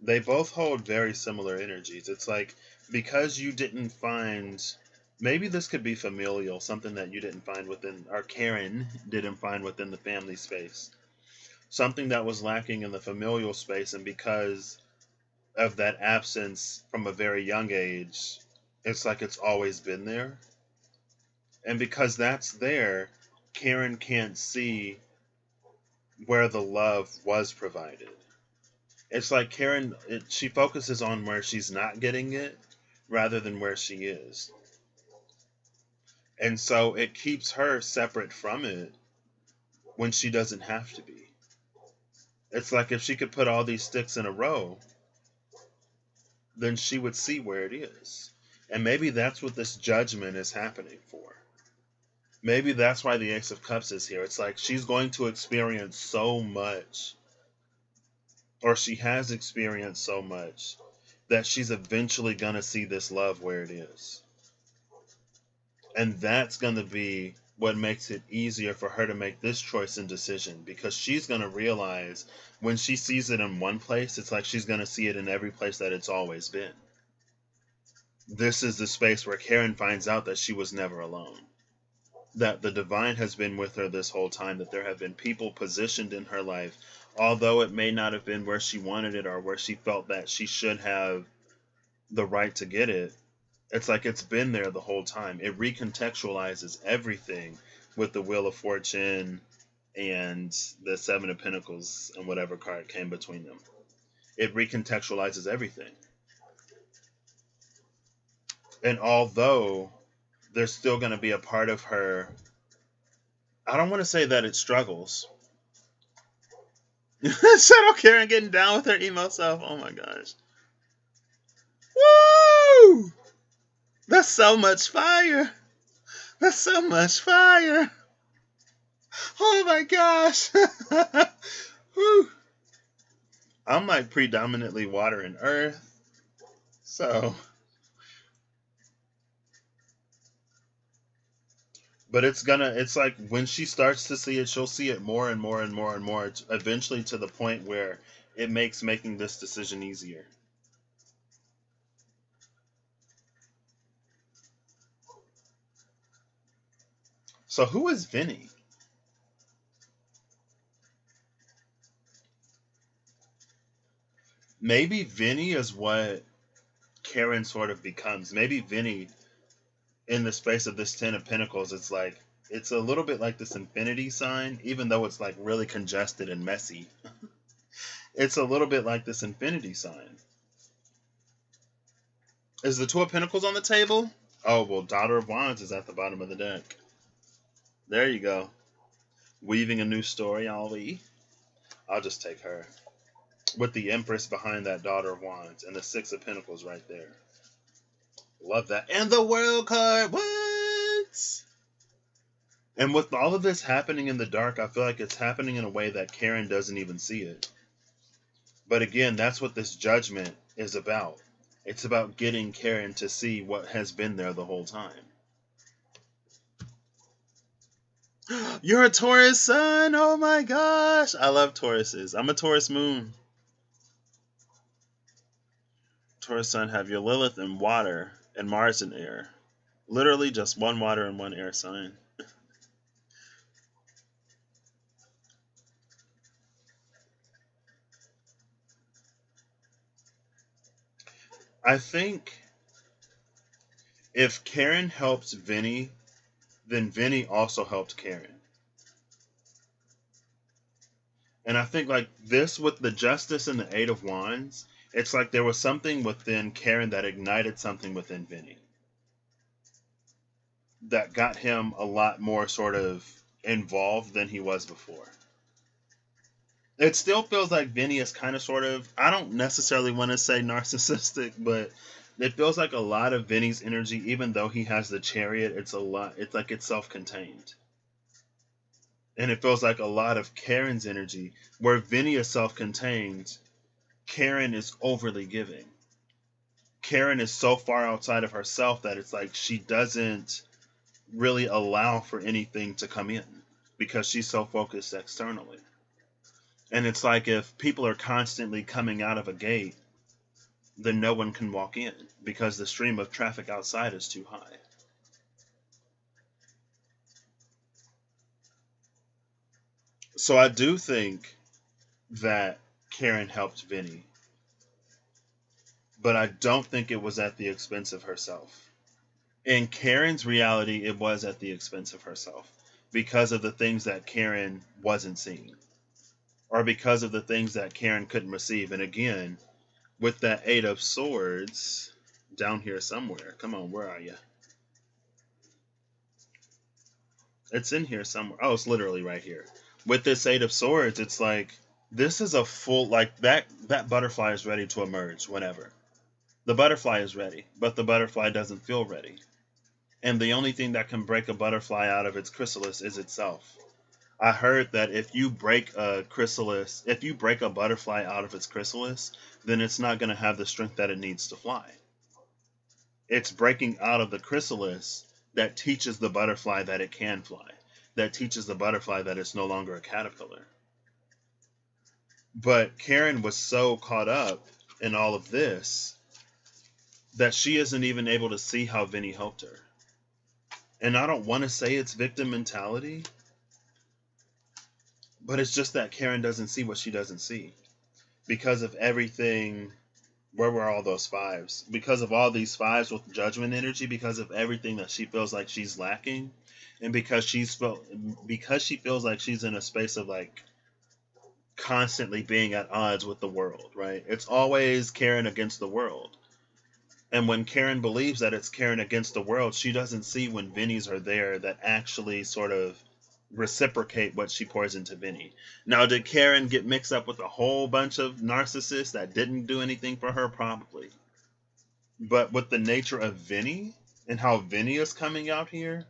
they both hold very similar energies. It's like, because you didn't find, maybe this could be familial, something that you didn't find within, or Karen didn't find within the family space. Something that was lacking in the familial space, and because of that absence from a very young age, it's like it's always been there. And because that's there, Karen can't see where the love was provided. It's like Karen, she focuses on where she's not getting it rather than where she is. And so it keeps her separate from it when she doesn't have to be. It's like if she could put all these sticks in a row, then she would see where it is. And maybe that's what this judgment is happening for. Maybe that's why the Ace of Cups is here. It's like she's going to experience so much, or she has experienced so much, that she's eventually going to see this love where it is. And that's going to be what makes it easier for her to make this choice and decision, because she's going to realize when she sees it in one place, it's like she's going to see it in every place that it's always been. This is the space where Karen finds out that she was never alone, that the divine has been with her this whole time, that there have been people positioned in her life, although it may not have been where she wanted it or where she felt that she should have the right to get it. It's like it's been there the whole time. It recontextualizes everything with the Wheel of Fortune and the Seven of Pentacles and whatever card came between them. It recontextualizes everything. And although there's still going to be a part of her, I don't want to say that it struggles. Shadow Karen getting down with her emo self. Oh my gosh. Woo! That's so much fire. That's so much fire. Oh my gosh. Woo. I'm like predominantly water and earth. So. But it's like when she starts to see it, she'll see it more and more and more and more, eventually to the point where it makes making this decision easier. So who is Vinny? Maybe Vinny is what Karen sort of becomes. Maybe Vinny, in the space of this Ten of Pentacles, it's like, it's a little bit like this infinity sign, even though it's like really congested and messy. It's a little bit like this infinity sign. Is the Two of Pentacles on the table? Oh, well, Daughter of Wands is at the bottom of the deck. There you go. Weaving a new story, I'll just take her. With the Empress behind that Daughter of Wands and the Six of Pentacles right there. Love that. And the World card. What? And with all of this happening in the dark, I feel like it's happening in a way that Karen doesn't even see it. But again, that's what this judgment is about. It's about getting Karen to see what has been there the whole time. You're a Taurus sun. Oh my gosh. I love Tauruses. I'm a Taurus moon. Taurus sun have your Lilith in water and Mars in air. Literally just one water and one air sign. I think if Karen helps Vinny, then Vinny also helped Karen. And I think like this with the Justice and the Eight of Wands, it's like there was something within Karen that ignited something within Vinny. That got him a lot more sort of involved than he was before. It still feels like Vinny is kind of sort of, I don't necessarily want to say narcissistic, but it feels like a lot of Vinny's energy, even though he has the Chariot, it's like it's self-contained. And it feels like a lot of Karen's energy, where Vinny is self-contained, Karen is overly giving. Karen is so far outside of herself that it's like she doesn't really allow for anything to come in because she's so focused externally. And it's like if people are constantly coming out of a gate, then no one can walk in because the stream of traffic outside is too high. So I do think that Karen helped Vinny, but I don't think it was at the expense of herself. In Karen's reality, it was at the expense of herself because of the things that Karen wasn't seeing, or because of the things that Karen couldn't receive. And again, with that Eight of Swords down here somewhere. Come on, where are you? It's in here somewhere. Oh, it's literally right here. With this Eight of Swords, it's like this is a full, like that butterfly is ready to emerge whenever. The butterfly is ready, but the butterfly doesn't feel ready. And the only thing that can break a butterfly out of its chrysalis is itself. I heard that if you break a chrysalis, if you break a butterfly out of its chrysalis, then it's not going to have the strength that it needs to fly. It's breaking out of the chrysalis that teaches the butterfly that it can fly, that teaches the butterfly that it's no longer a caterpillar. But Karen was so caught up in all of this that she isn't even able to see how Vinny helped her. And I don't want to say it's victim mentality, but it's just that Karen doesn't see what she doesn't see. Because of everything, where were all those fives? Because of all these fives with judgment energy, because of everything that she feels like she's lacking, and because she feels like she's in a space of like constantly being at odds with the world, right? It's always Karen against the world. And when Karen believes that it's Karen against the world, she doesn't see when Vinnies are there that actually sort of reciprocate what she pours into Vinny. Now, did Karen get mixed up with a whole bunch of narcissists that didn't do anything for her? Probably. But with the nature of Vinny and how Vinny is coming out here,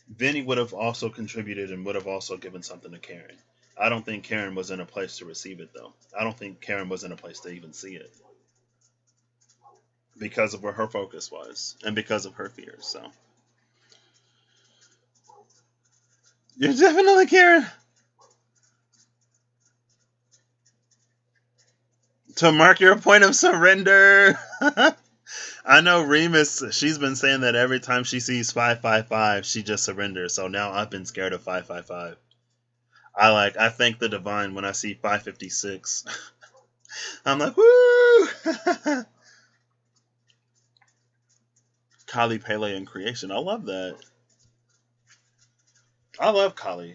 Vinny would have also contributed and would have also given something to Karen. I don't think Karen was in a place to receive it, though. I don't think Karen was in a place to even see it. Because of where her focus was and because of her fears. So you're definitely Karen. To mark your point of surrender. I know Remus, she's been saying that every time she sees 555, she just surrenders. So now I've been scared of 555. I thank the divine when I see 556. I'm like, woo! Kali, Pele, and creation. I love that. I love Kali.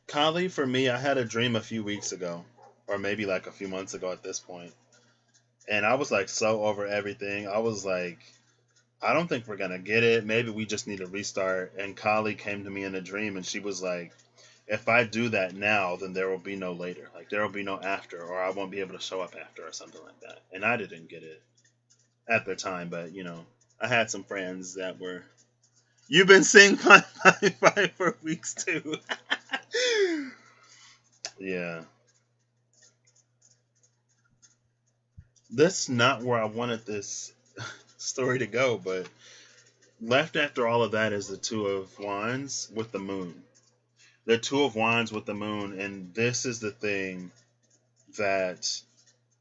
Kali, for me, I had a dream a few weeks ago, or maybe like a few months ago at this point, and I was like so over everything. I was like, I don't think we're gonna get it. Maybe we just need to restart. And Kali came to me in a dream, and she was like, if I do that now, then there will be no later. Like there will be no after, or I won't be able to show up after, or something like that. And I didn't get it at the time, but you know, I had some friends that were. You've been seeing 555 for weeks too. Yeah. That's not where I wanted this story to go, but left after all of that is the Two of Wands with the moon. The Two of Wands with the moon, and this is the thing that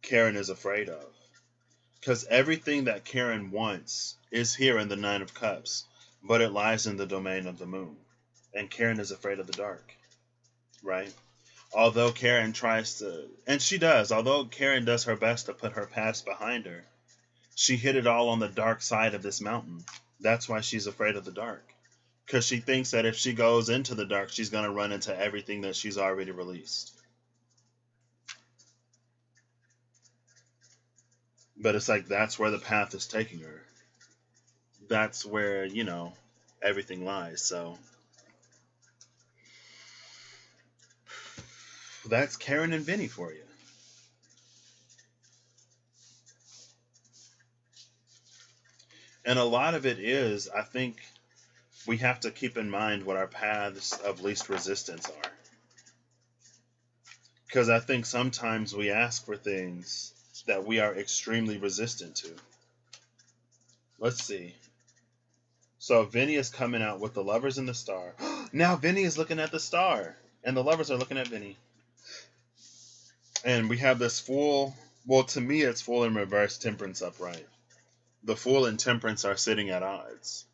Karen is afraid of. Because everything that Karen wants is here in the Nine of Cups, but it lies in the domain of the moon. And Karen is afraid of the dark, right? Although Karen tries to, and she does, although Karen does her best to put her past behind her, she hit it all on the dark side of this mountain. That's why she's afraid of the dark. Because she thinks that if she goes into the dark, she's going to run into everything that she's already released. But it's like that's where the path is taking her. That's where, you know, everything lies. So that's Karen and Vinny for you. And a lot of it is, I think we have to keep in mind what our paths of least resistance are. Because I think sometimes we ask for things that we are extremely resistant to. Let's see. So Vinny is coming out with the lovers and the star. Now Vinny is looking at the star, and the lovers are looking at Vinny. And we have this Fool. Well, to me, it's Fool in reverse, Temperance upright. The Fool and Temperance are sitting at odds.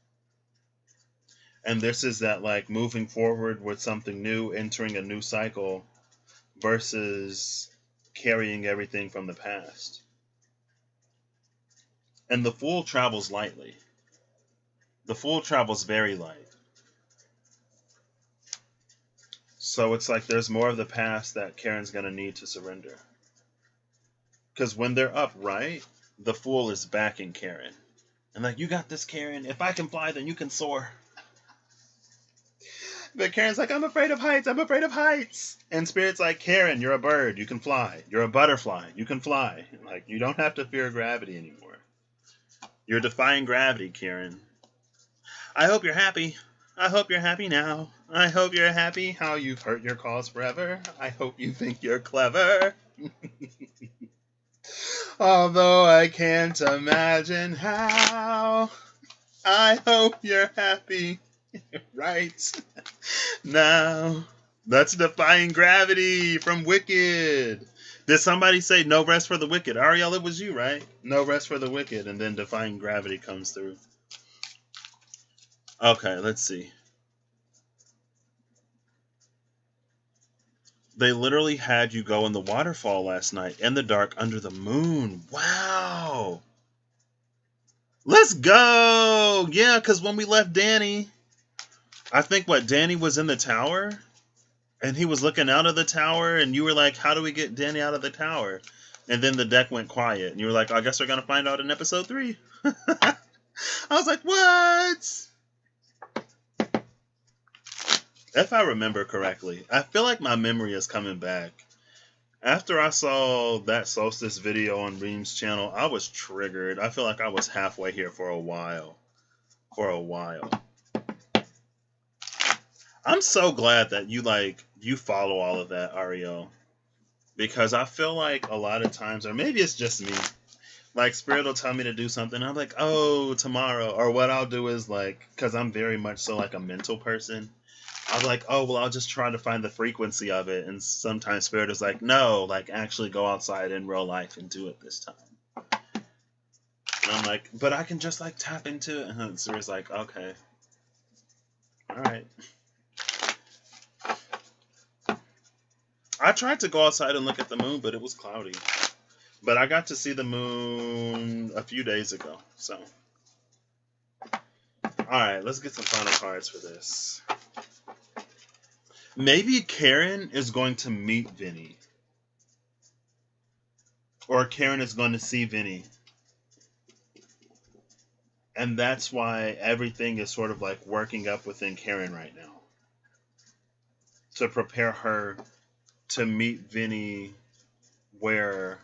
And this is that, like, moving forward with something new, entering a new cycle, versus carrying everything from the past. And the Fool travels lightly. The Fool travels very light. So it's like there's more of the past that Keron's going to need to surrender. Because when they're upright, the Fool is backing Keron. And like, you got this, Keron. If I can fly, then you can soar. But Keron's like, I'm afraid of heights. I'm afraid of heights. And Spirit's like, Keron, you're a bird. You can fly. You're a butterfly. You can fly. Like, you don't have to fear gravity anymore. You're defying gravity, Keron. I hope you're happy. I hope you're happy now. I hope you're happy how you've hurt your cause forever. I hope you think you're clever. Although I can't imagine how. I hope you're happy right now. That's defying gravity from Wicked. Did somebody say no rest for the wicked? Ariel, it was you, right? No rest for the wicked, and then defying gravity comes through. Okay, let's see. They literally had you go in the waterfall last night in the dark under the moon. Wow. Let's go. Yeah, because when we left Danny, I think Danny was in the tower and he was looking out of the tower and you were like, how do we get Danny out of the tower? And then the deck went quiet and you were like, I guess we're going to find out in episode 3. I was like, what? If I remember correctly, I feel like my memory is coming back. After I saw that Solstice video on Reem's channel, I was triggered. I feel like I was halfway here for a while. I'm so glad that you follow all of that, Ariel. Because I feel like a lot of times, or maybe it's just me, like Spirit will tell me to do something. I'm like, oh, tomorrow. Or what I'll do is like, because I'm very much so like a mental person. I'm like, oh, well, I'll just try to find the frequency of it. And sometimes Spirit is like, no, like actually go outside in real life and do it this time. And I'm like, but I can just like tap into it. And Spirit's like, okay. All right. I tried to go outside and look at the moon, but it was cloudy. But I got to see the moon a few days ago. So, all right, let's get some final cards for this. Maybe Keron is going to meet Vinny. Or Keron is going to see Vinny. And that's why everything is sort of like working up within Keron right now. To prepare her to meet Vinny where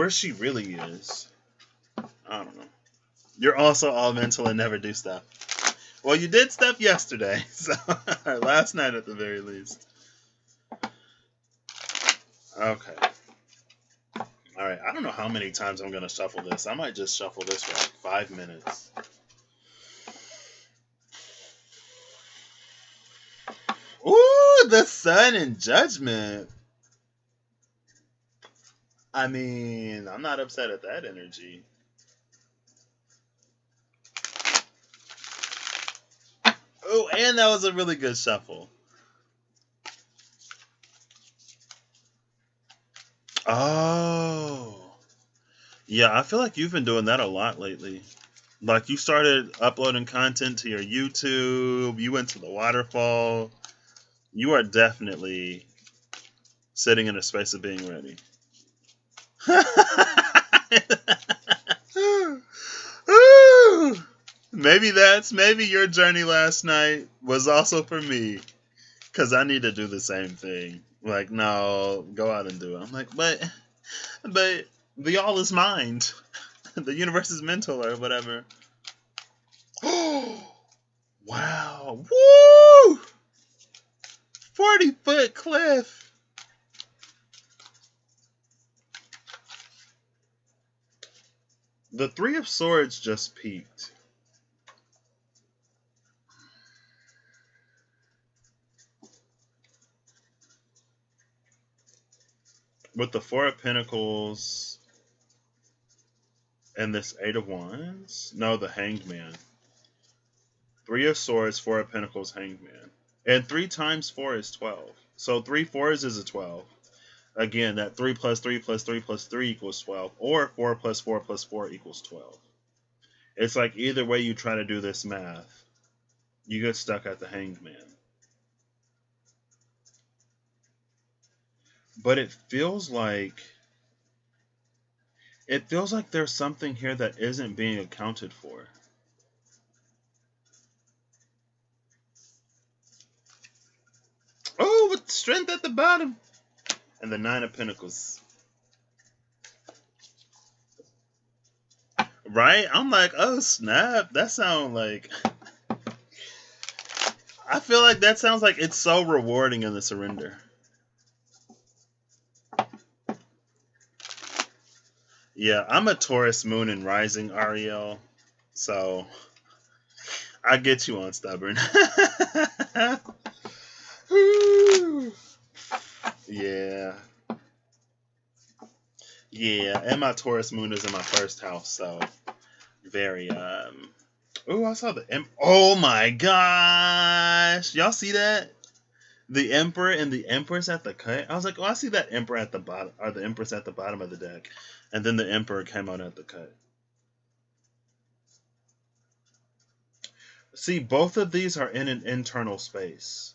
she really is. I don't know. You're also all mental and never do stuff. Well, you did stuff yesterday, so last night at the very least. Okay. All right, I don't know how many times I'm going to shuffle this. I might just shuffle this for like 5 minutes. Ooh, the Sun and Judgment. I mean, I'm not upset at that energy. Oh, and that was a really good shuffle. Oh. Yeah, I feel like you've been doing that a lot lately. Like, you started uploading content to your YouTube. You went to the waterfall. You are definitely sitting in a space of being ready. Maybe your journey last night was also for me. Because I need to do the same thing. Like, no, go out and do it. I'm like, but the all is mind. The universe is mental or whatever. Wow. Woo! 40-foot cliff. The Three of Swords just peaked. With the Four of Pentacles and this Eight of Wands. No, the Hanged Man. Three of Swords, Four of Pentacles, Hanged Man. And 3 times 4 is 12. So 3 fours is a 12. Again, that 3 plus 3 plus 3 plus 3 equals 12. Or 4 plus 4 plus 4 equals 12. It's like either way you try to do this math, you get stuck at the Hanged Man. But it feels like there's something here that isn't being accounted for. Oh, with strength at the bottom. And the Nine of Pentacles. Right? I'm like, oh snap. That sounds like... I feel like that sounds like it's so rewarding in the surrender. Yeah, I'm a Taurus moon and rising, Ariel. So, I get you on stubborn. Yeah. Yeah, and my Taurus moon is in my first house, so very oh, I saw the oh my gosh. Y'all see that? The Emperor and the Empress at the cut. I was like, oh, I see that Emperor at the bottom, or the Empress at the bottom of the deck. And then the Emperor came out at the cut. See, both of these are in an internal space.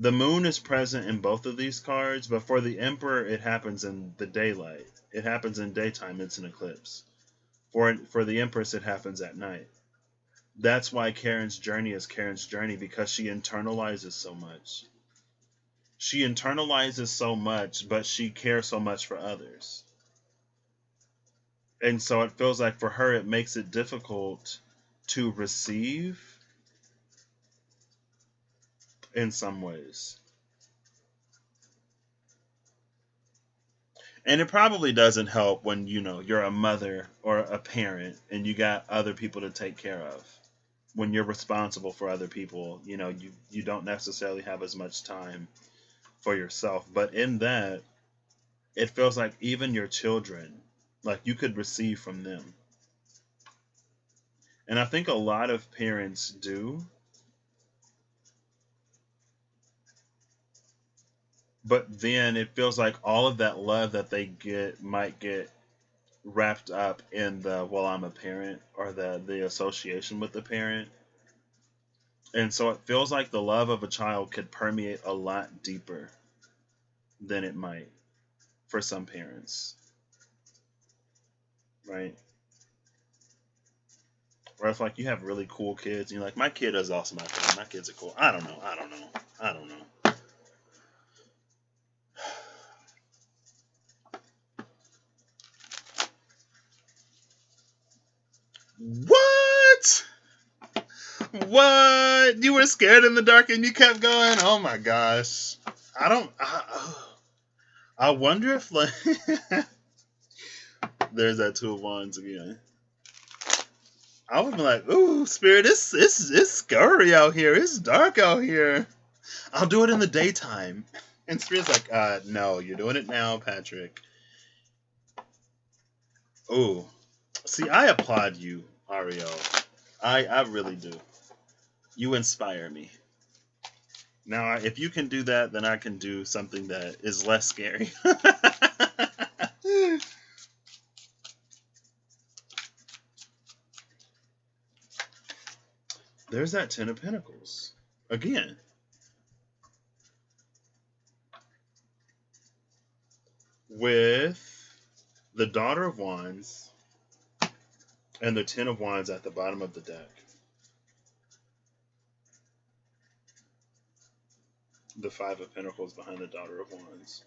The moon is present in both of these cards, but for the Emperor, it happens in the daylight. It happens in daytime. It's an eclipse. For the Empress, it happens at night. That's why Keron's journey is Keron's journey, because she internalizes so much. She internalizes so much, but she cares so much for others. And so it feels like for her, it makes it difficult to receive in some ways. And it probably doesn't help when, you know, you're a mother or a parent and you got other people to take care of. When you're responsible for other people, you know, you don't necessarily have as much time for yourself. But in that, it feels like even your children, like you could receive from them. And I think a lot of parents do. But then it feels like all of that love that they get might get wrapped up in the, well, I'm a parent, or the association with the parent. And so it feels like the love of a child could permeate a lot deeper than it might for some parents. Right? Or if like you have really cool kids and you're like, my kid is awesome, my kids are cool. I don't know. What? What? You were scared in the dark and you kept going? Oh my gosh. I wonder if like there's that Two of Wands again. I would be like, ooh, Spirit, it's scary out here. It's dark out here. I'll do it in the daytime. And Spirit's like, no, you're doing it now, Patrick. Ooh. See, I applaud you, Ariel. I really do. You inspire me. Now, if you can do that, then I can do something that is less scary. There's that Ten of Pentacles. Again. With the Daughter of Wands and the Ten of Wands at the bottom of the deck. The Five of Pentacles behind the Daughter of Wands.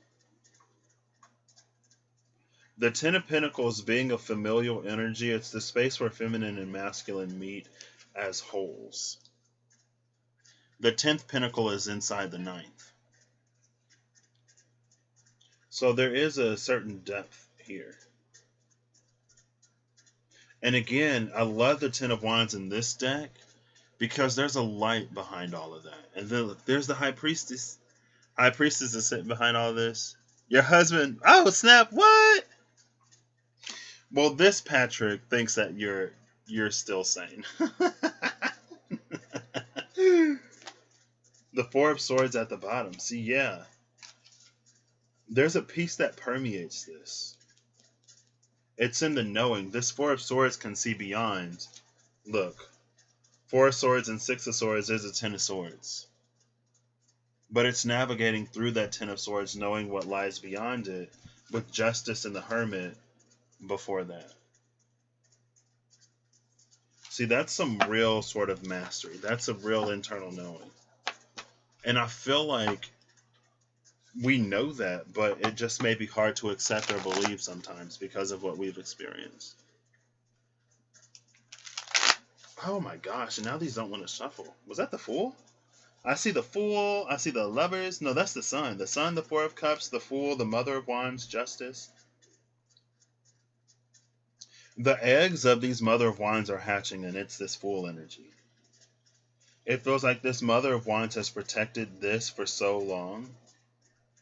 The Ten of Pentacles being a familial energy, it's the space where feminine and masculine meet as wholes. The 10th pentacle is inside the 9th. So there is a certain depth here. And again, I love the Ten of Wands in this deck because there's a light behind all of that. And then there's the High Priestess. High Priestess is sitting behind all this. Your husband, oh snap, what? Well, this Patrick thinks that you're still sane. The Four of Swords at the bottom. See, yeah. There's a piece that permeates this. It's in the knowing. This Four of Swords can see beyond. Look. Four of Swords and Six of Swords is a Ten of Swords. But it's navigating through that Ten of Swords, knowing what lies beyond it, with Justice and the Hermit before that. See, that's some real sort of mastery. That's a real internal knowing. And I feel like we know that, but it just may be hard to accept or believe sometimes because of what we've experienced. Oh my gosh, and now these don't want to shuffle. Was that the Fool? I see the Fool, I see the Lovers. No, that's the Sun. The Sun, the Four of Cups, the Fool, the Mother of Wands, Justice. The eggs of these Mother of Wands are hatching, and it's this Fool energy. It feels like this Mother of Wands has protected this for so long.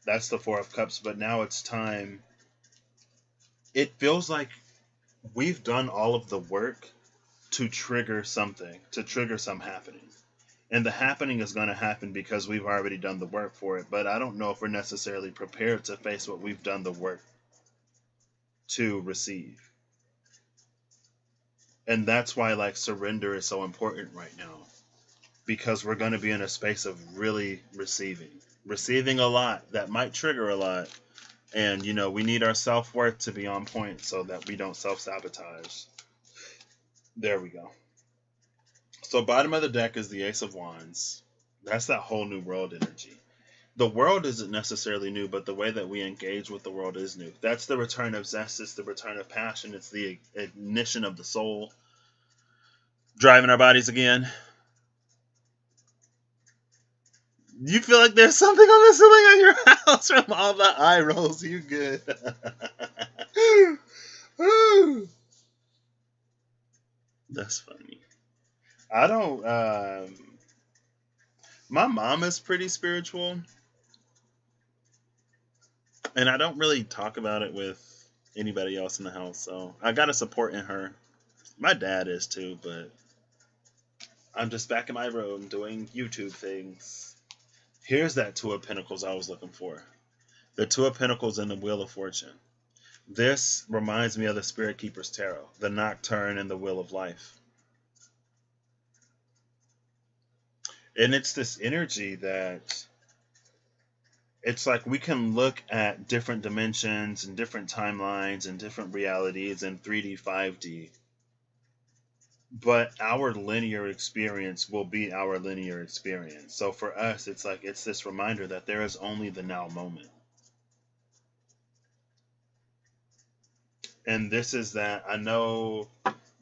That's the Four of Cups, but now it's time. It feels like we've done all of the work to trigger something, to trigger some happening. And the happening is going to happen because we've already done the work for it, but I don't know if we're necessarily prepared to face what we've done the work to receive. And that's why, like, surrender is so important right now. Because we're going to be in a space of really receiving a lot that might trigger a lot. And, you know, we need our self-worth to be on point so that we don't self-sabotage. There we go. So bottom of the deck is the Ace of Wands. That's that whole new world energy. The world isn't necessarily new, but the way that we engage with the world is new. That's the return of zest. It's the return of passion. It's the ignition of the soul. Driving our bodies again. You feel like there's something on the ceiling of your house from all the eye rolls. You good. That's funny. I don't, my mom is pretty spiritual. And I don't really talk about it with anybody else in the house. So I got to support in her. My dad is too, but I'm just back in my room doing YouTube things. Here's that Two of Pentacles I was looking for. The Two of Pentacles and the Wheel of Fortune. This reminds me of the Spirit Keeper's Tarot, the Nocturne and the Wheel of Life. And it's this energy that it's like we can look at different dimensions and different timelines and different realities in 3D, 5D. But our linear experience will be our linear experience. So for us, it's like it's this reminder that there is only the now moment. And this is that, I know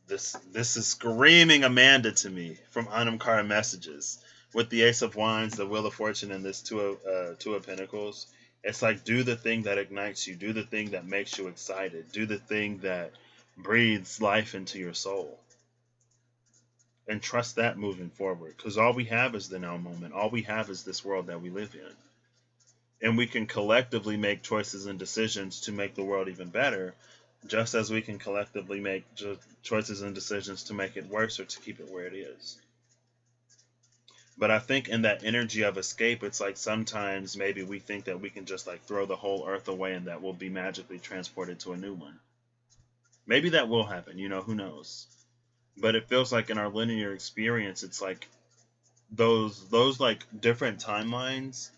this is screaming Amanda to me from Anamkara Messages. With the Ace of Wands, the Wheel of Fortune, and this Two of Pentacles. It's like, do the thing that ignites you. Do the thing that makes you excited. Do the thing that breathes life into your soul. And trust that moving forward. Because all we have is the now moment. All we have is this world that we live in. And we can collectively make choices and decisions to make the world even better. Just as we can collectively make choices and decisions to make it worse or to keep it where it is. But I think in that energy of escape, it's like sometimes maybe we think that we can just like throw the whole earth away and that we'll be magically transported to a new one. Maybe that will happen, you know, who knows? But it feels like in our linear experience, it's like those like different timelines.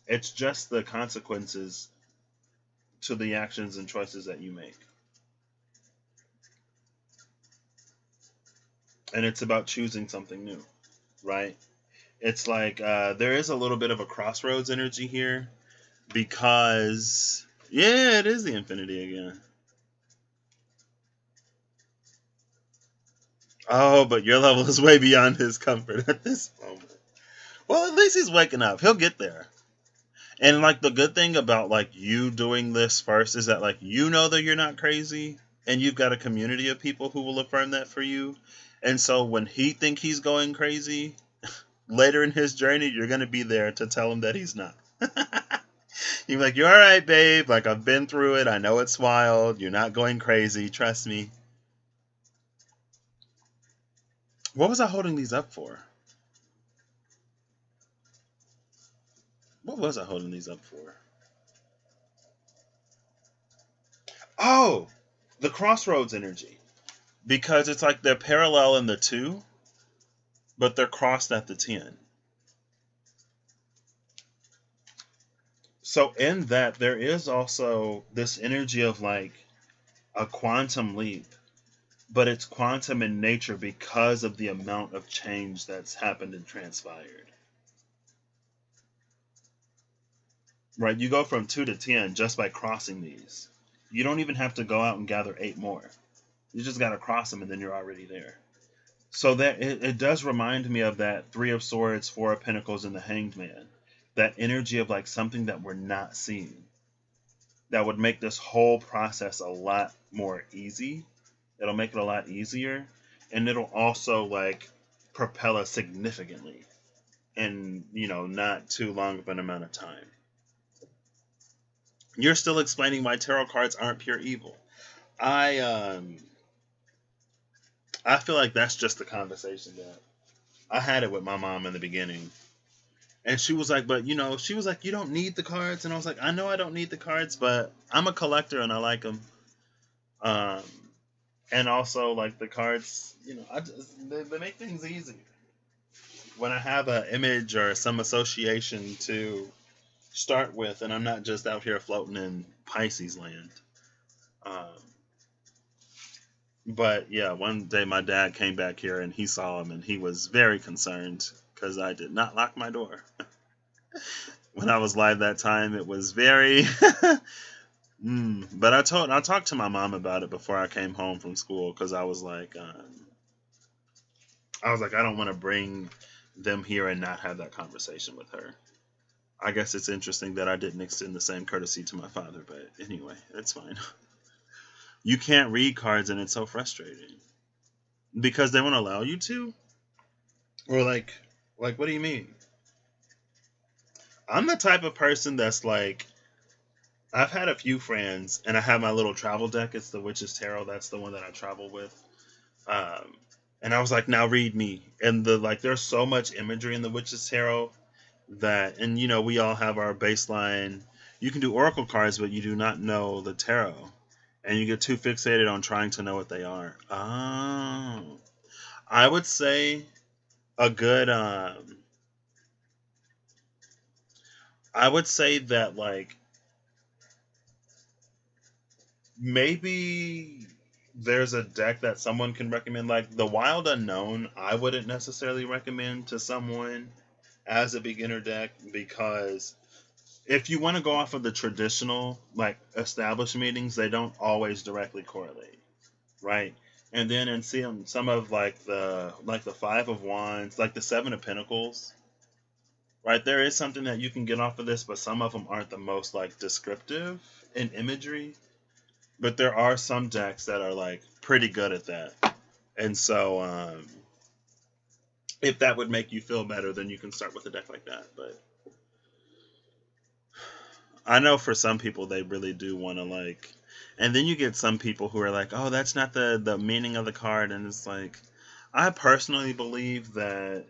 It's just the consequences to the actions and choices that you make. And it's about choosing something new, right? It's like there is a little bit of a crossroads energy here because, yeah, it is the Infinity again. Oh, but your level is way beyond his comfort at this moment. Well, at least he's waking up. He'll get there. And like the good thing about like you doing this first is that like you know that you're not crazy. and you've got a community of people who will affirm that for you. And so when he think he's going crazy, later in his journey, you're going to be there to tell him that he's not. You're like, you're all right, babe. Like, I've been through it. I know it's wild. You're not going crazy. Trust me. What was I holding these up for? What was I holding these up for? Oh, the crossroads energy. Because it's like they're parallel in the 2, but they're crossed at the 10. So in that, there is also this energy of like a quantum leap, but it's quantum in nature because of the amount of change that's happened and transpired. Right? You go from 2 to 10 just by crossing these. You don't even have to go out and gather 8 more. You just got to cross them and then you're already there. So that it does remind me of that 3 of Swords, 4 of Pentacles, and the Hanged Man. That energy of like something that we're not seeing. That would make this whole process a lot more easy. It'll make it a lot easier. And it'll also like propel us significantly in, not too long of an amount of time. You're still explaining why tarot cards aren't pure evil. I feel like that's just the conversation that I had it with my mom in the beginning. And she was like, but, she was like, you don't need the cards. And I was like, I know I don't need the cards, but I'm a collector and I like them. And also, like, the cards, they make things easier. When I have an image or some association to start with, and I'm not just out here floating in Pisces land. But yeah, one day my dad came back here and he saw him and he was very concerned because I did not lock my door. When I was live that time, it was very but I talked to my mom about it before I came home from school because I was like I don't want to bring them here and not have that conversation with her. I guess it's interesting that I didn't extend the same courtesy to my father, but anyway, it's fine. You can't read cards and it's so frustrating. Because they won't allow you to? Or like what do you mean? I'm the type of person that's like, I've had a few friends and I have my little travel deck. It's the Witch's Tarot. That's the one that I travel with. And I was like, now read me. And there's so much imagery in the Witch's Tarot that, and we all have our baseline. You can do oracle cards, but you do not know the tarot. And you get too fixated on trying to know what they are. Oh. I would say a good, I would say that, like, maybe there's a deck that someone can recommend. Like, the Wild Unknown, I wouldn't necessarily recommend to someone as a beginner deck because if you want to go off of the traditional, like, established meetings, they don't always directly correlate, right? And then in some of the 5 of Wands, like the 7 of Pentacles, right? There is something that you can get off of this, but some of them aren't the most like descriptive in imagery. But there are some decks that are like pretty good at that. And so if that would make you feel better, then you can start with a deck like that. But I know for some people they really do want to like, and then you get some people who are like, oh, that's not the meaning of the card. And it's like, I personally believe that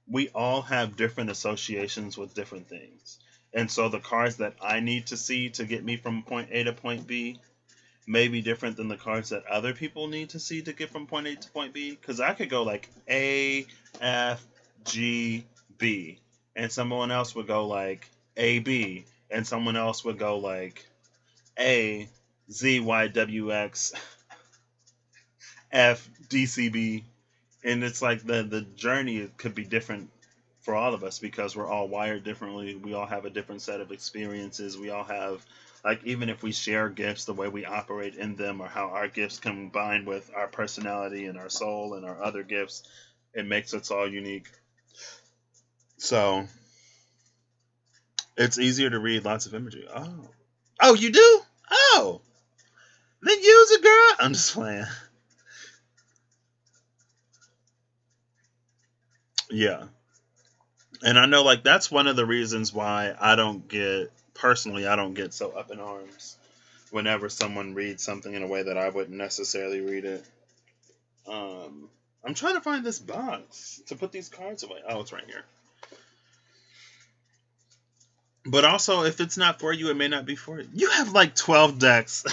we all have different associations with different things. And so the cards that I need to see to get me from point A to point B may be different than the cards that other people need to see to get from point A to point B. Because I could go like A, F, G, B. And someone else would go like A, B. And someone else would go like A, Z, Y, W, X, F, D, C, B. And it's like the journey could be different for all of us because we're all wired differently. We all have a different set of experiences. We all have, like, even if we share gifts, the way we operate in them or how our gifts combine with our personality and our soul and our other gifts, it makes us all unique. So it's easier to read lots of imagery. Oh, you do? Oh, Then use it, girl. I'm just playing. Yeah. And I know, like, that's one of the reasons why I don't get so up in arms whenever someone reads something in a way that I wouldn't necessarily read it. Um, I'm trying to find this box to put these cards away. Oh, it's right here. But also, if it's not for you, it may not be for you. You have like 12 decks.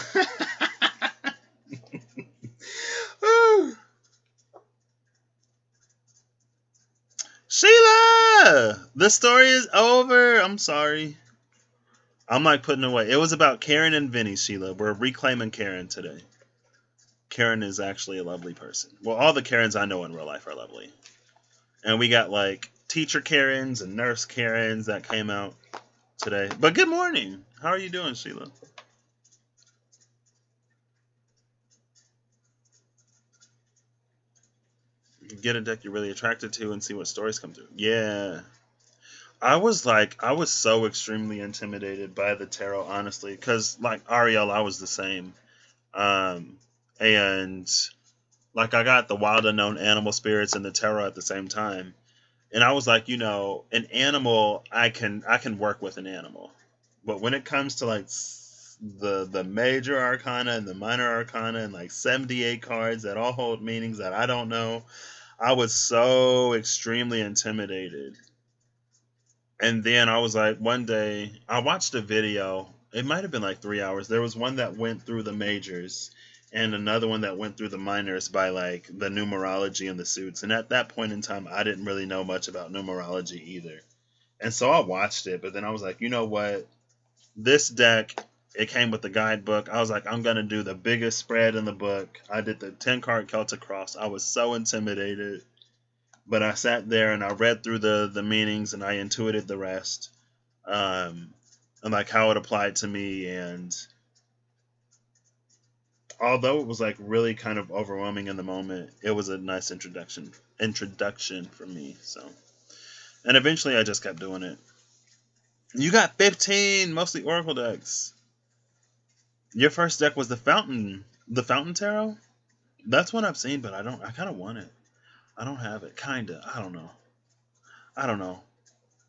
Sheila! The story is over. I'm sorry. I'm like putting away. It was about Keron and Vinny, Sheila. We're reclaiming Keron today. Keron is actually a lovely person. Well, all the Kerons I know in real life are lovely. And we got like teacher Kerons and nurse Kerons that came out today. But good morning. How are you doing, Sheila? Get a deck you're really attracted to and see what stories come through. Yeah. I was so extremely intimidated by the tarot, honestly, because like Ariel, I was the same. And like I got the wild unknown animal spirits and the tarot at the same time, and I was like, an animal, I can work with an animal, but when it comes to like the major arcana and the minor arcana and like 78 cards that all hold meanings that I don't know, I was so extremely intimidated. And then I was like, one day, I watched a video. It might have been like 3 hours. There was one that went through the majors and another one that went through the minors by like the numerology and the suits. And at that point in time, I didn't really know much about numerology either. And so I watched it, but then I was like, you know what? This deck, it came with the guidebook. I was like, I'm going to do the biggest spread in the book. I did the 10 card Celtic Cross. I was so intimidated. But I sat there and I read through the meanings and I intuited the rest, and like how it applied to me. And although it was like really kind of overwhelming in the moment, it was a nice introduction for me. So, and eventually I just kept doing it. You got 15, mostly Oracle decks. Your first deck was the Fountain Tarot. That's what I've seen, but I kind of want it. I don't have it. Kinda. I don't know.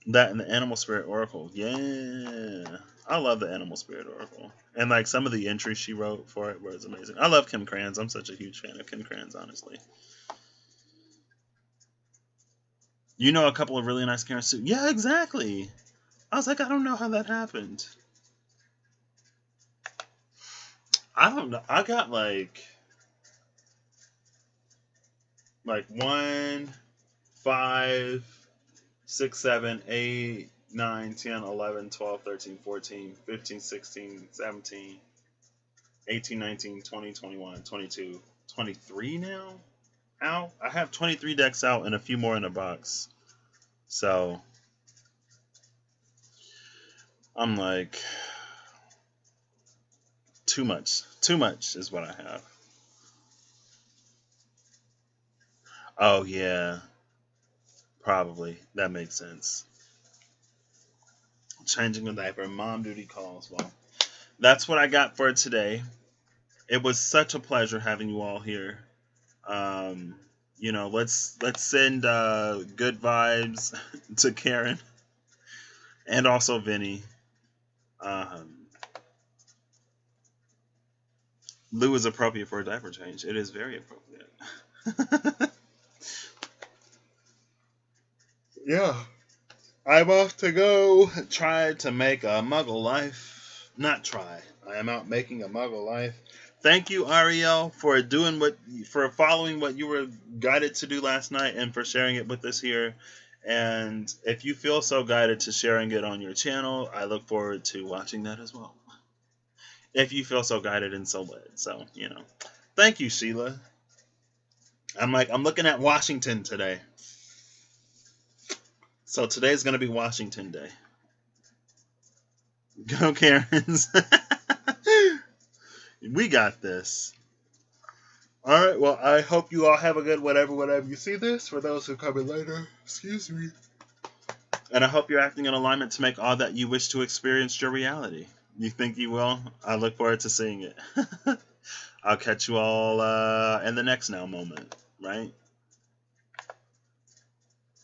That and the Animal Spirit Oracle. Yeah. I love the Animal Spirit Oracle. And like some of the entries she wrote for it was amazing. I love Kim Kranz. I'm such a huge fan of Kim Kranz, honestly. You know a couple of really nice Karen suits. Yeah, exactly. I was like, I don't know how that happened. I don't know. I got like 1, 5, 6, 7, 8, 9, 10, 11, 12, 13, 14, 15, 16, 17, 18, 19, 20, 21, 22, 23 now out. I have 23 decks out and a few more in the box. So I'm like, too much. Too much is what I have. Oh, yeah. Probably. That makes sense. Changing the diaper. Mom duty calls. Well, that's what I got for today. It was such a pleasure having you all here. Let's send good vibes to Keron and also Vinny. Lou is appropriate for a diaper change. It is very appropriate. Yeah. I'm off to go try to make a muggle life. Not try. I am out making a muggle life. Thank you, Ariel, for following what you were guided to do last night and for sharing it with us here. And if you feel so guided to sharing it on your channel, I look forward to watching that as well. If you feel so guided and so led. So, Thank you, Sheila. I'm looking at Washington today. So today's going to be Washington Day. Go, Karens. We got this. All right, well, I hope you all have a good whatever you see this. For those who come in later, excuse me. And I hope you're acting in alignment to make all that you wish to experience your reality. You think you will? I look forward to seeing it. I'll catch you all in the next now moment, right?